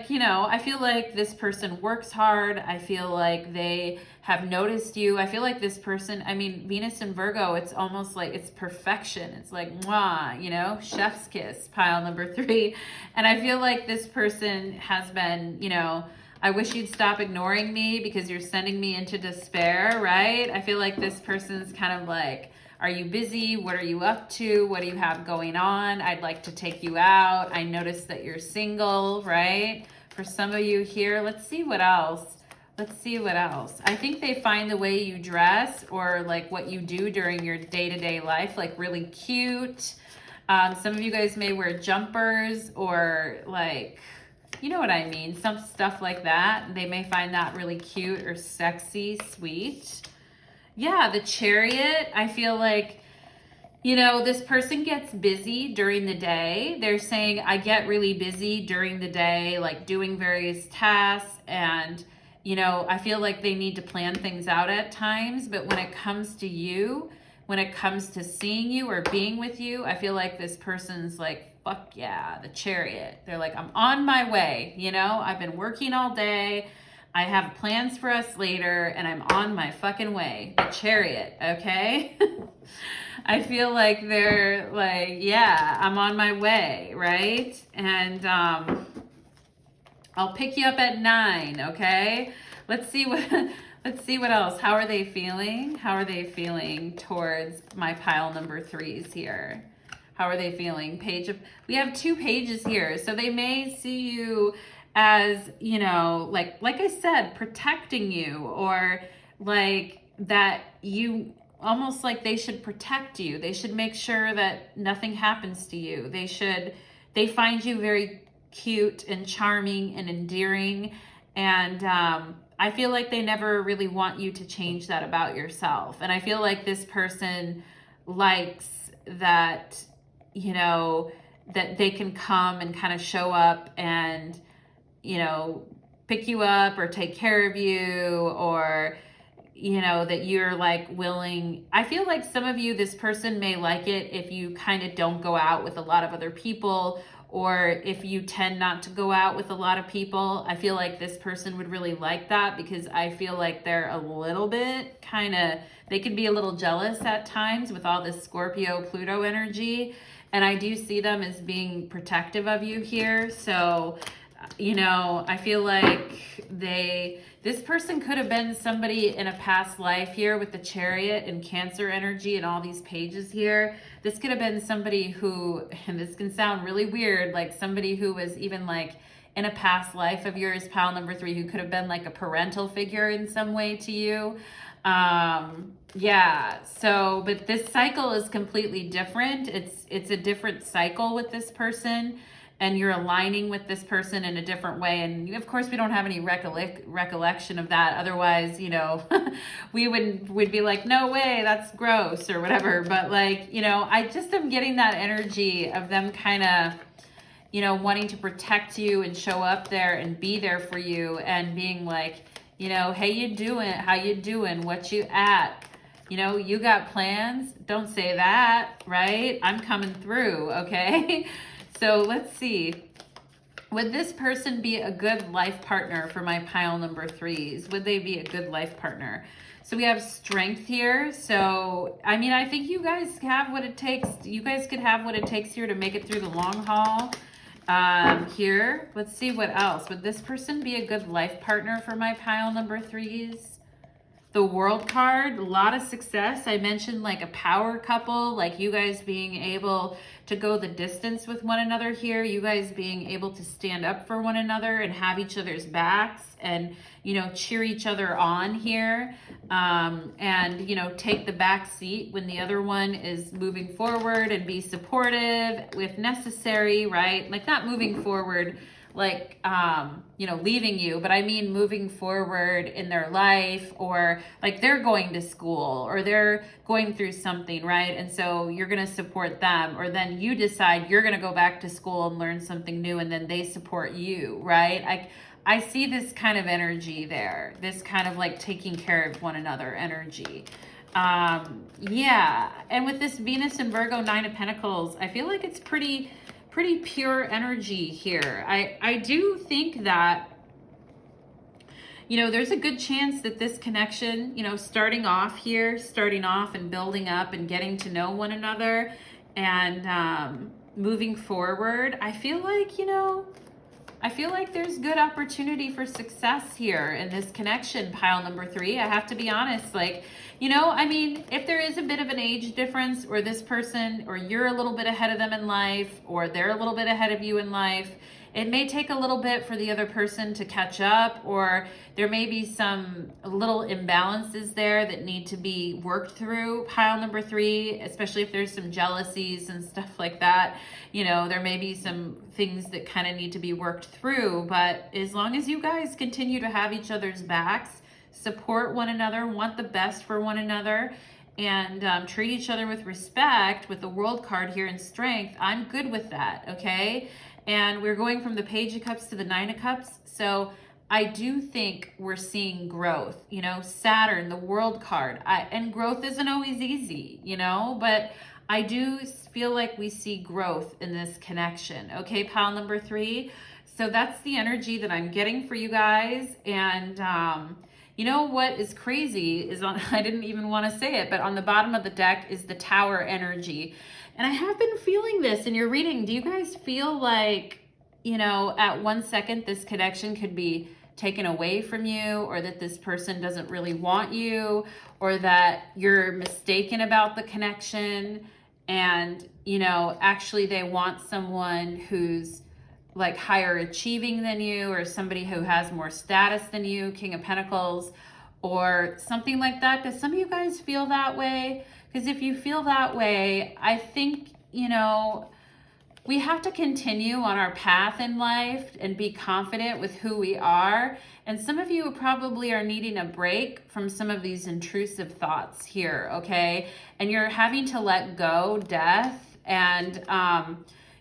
Speaker 1: you know, I feel like this person works hard. I feel like they have noticed you. I feel like this person, I mean, Venus and Virgo, it's almost like it's perfection. It's like, mwah, you know, chef's kiss, pile number 3. And I feel like this person has been, you know, I wish you'd stop ignoring me because you're sending me into despair, right? I feel like this person's kind of like, are you busy? What are you up to? What do you have going on? I'd like to take you out. I noticed that you're single, right? For some of you here, let's see what else. Let's see what else. I think they find the way you dress or like what you do during your day-to-day life, like really cute. Some of you guys may wear jumpers or like, you know what I mean? Some stuff like that. They may find that really cute or sexy, sweet. Yeah, the Chariot, I feel like, you know, this person gets busy during the day. They're saying, I get really busy during the day, like doing various tasks. And, you know, I feel like they need to plan things out at times. But when it comes to you, when it comes to seeing you or being with you, I feel like this person's like, fuck yeah, the Chariot. They're like, I'm on my way. You know, I've been working all day. I have plans for us later and I'm on my fucking way. The Chariot, okay? I feel like they're like, yeah, I'm on my way, right? And I'll pick you up at 9, okay? Let's see what Let's see what else. How are they feeling? How are they feeling towards my pile number 3s here? How are they feeling? We have 2 pages here. So they may see you as, you know, like I said, protecting you, or like that you almost like they should protect you. They should make sure that nothing happens to you. They find you very cute and charming and endearing. And I feel like they never really want you to change that about yourself. And I feel like this person likes that, you know, that they can come and kind of show up and, you know, pick you up or take care of you, or, you know, that you're like willing. I feel like some of you, this person may like it if you kind of don't go out with a lot of other people, or if you tend not to go out with a lot of people. I feel like this person would really like that, because I feel like they're a little bit they can be a little jealous at times with all this Scorpio Pluto energy. And I do see them as being protective of you here. So, you know, I feel like this person could have been somebody in a past life here with the Chariot and Cancer energy and all these pages here. This could have been somebody who, and this can sound really weird, like somebody who was even like in a past life of yours, pile number 3, who could have been like a parental figure in some way to you. Yeah, so, but this cycle is completely different. It's a different cycle with this person, and you're aligning with this person in a different way. And of course, we don't have any recollection of that. Otherwise, you know, we would be like, no way, that's gross or whatever. But like, you know, I just am getting that energy of them kind of, you know, wanting to protect you and show up there and be there for you, and being like, you know, hey, you doing? How you doing? What you at? You know, you got plans? Don't say that, right? I'm coming through, okay? So let's see. Would this person be a good life partner for my pile number 3s? Would they be a good life partner? So we have strength here. So, I mean, I think you guys have what it takes. You guys could have what it takes here to make it through the long haul. Here, let's see what else. Would this person be a good life partner for my pile number 3s? The World card, a lot of success. I mentioned like a power couple, like you guys being able to go the distance with one another here, you guys being able to stand up for one another and have each other's backs and, you know, cheer each other on here, and, you know, take the back seat when the other one is moving forward, and be supportive if necessary, right? Like not moving forward like, you know, leaving you, but I mean moving forward in their life, or like they're going to school or they're going through something, right? And so you're going to support them, or then you decide you're going to go back to school and learn something new, and then they support you, right? I see this kind of energy there, this kind of like taking care of one another energy. Yeah. And with this Venus and Virgo 9 of Pentacles, I feel like it's pretty pure energy here. I do think that, you know, there's a good chance that this connection, you know, starting off and building up and getting to know one another and moving forward, I feel like, you know, there's good opportunity for success here in this connection, pile number 3. I have to be honest, like, you know, I mean, if there is a bit of an age difference, or this person, or you're a little bit ahead of them in life, or they're a little bit ahead of you in life, it may take a little bit for the other person to catch up, or there may be some little imbalances there that need to be worked through, pile number 3, especially if there's some jealousies and stuff like that. You know, there may be some things that kind of need to be worked through, but as long as you guys continue to have each other's backs, support one another, want the best for one another, and treat each other with respect, with the World card here in strength, I'm good with that, okay? And we're going from the Page of Cups to the 9 of Cups, so I do think we're seeing growth. You know, Saturn, the World card, and growth isn't always easy, you know, but I do feel like we see growth in this connection, okay, pile number 3? So that's the energy that I'm getting for you guys. And you know what is crazy is I didn't even want to say it, but on the bottom of the deck is the Tower energy. And I have been feeling this in your reading. Do you guys feel like, you know, at one second this connection could be taken away from you, or that this person doesn't really want you, or that you're mistaken about the connection, and, you know, actually they want someone who's like higher achieving than you, or somebody who has more status than you, King of Pentacles, or something like that. Does some of you guys feel that way? Because if you feel that way, I think, you know, we have to continue on our path in life and be confident with who we are. And some of you probably are needing a break from some of these intrusive thoughts here, okay? And you're having to let go death and,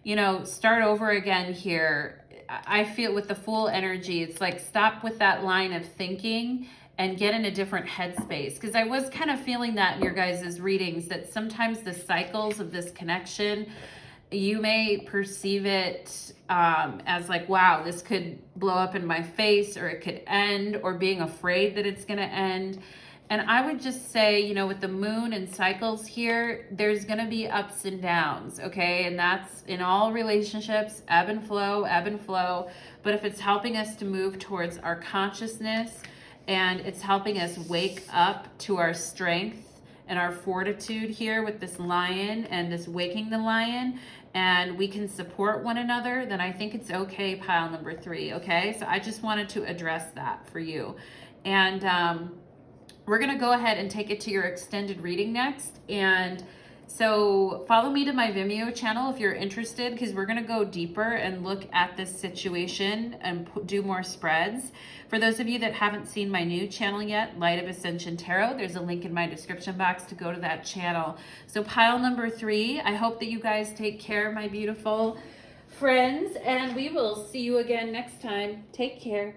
Speaker 1: you know, start over again here. I feel with the full energy, it's like stop with that line of thinking and get in a different headspace. Because I was kind of feeling that in your guys' readings, that sometimes the cycles of this connection, you may perceive it as like, wow, this could blow up in my face, or it could end, or being afraid that it's going to end. And I would just say, you know, with the moon and cycles here, there's going to be ups and downs, okay? And that's in all relationships, ebb and flow, ebb and flow. But if it's helping us to move towards our consciousness, and it's helping us wake up to our strength and our fortitude here with this lion and this waking the lion, and we can support one another, then I think it's okay, pile number 3, okay? So I just wanted to address that for you. And we're going to go ahead and take it to your extended reading next. And so follow me to my Vimeo channel if you're interested, because we're going to go deeper and look at this situation and do more spreads. For those of you that haven't seen my new channel yet, Light of Ascension Tarot, there's a link in my description box to go to that channel. So pile number 3, I hope that you guys take care, my beautiful friends, and we will see you again next time. Take care.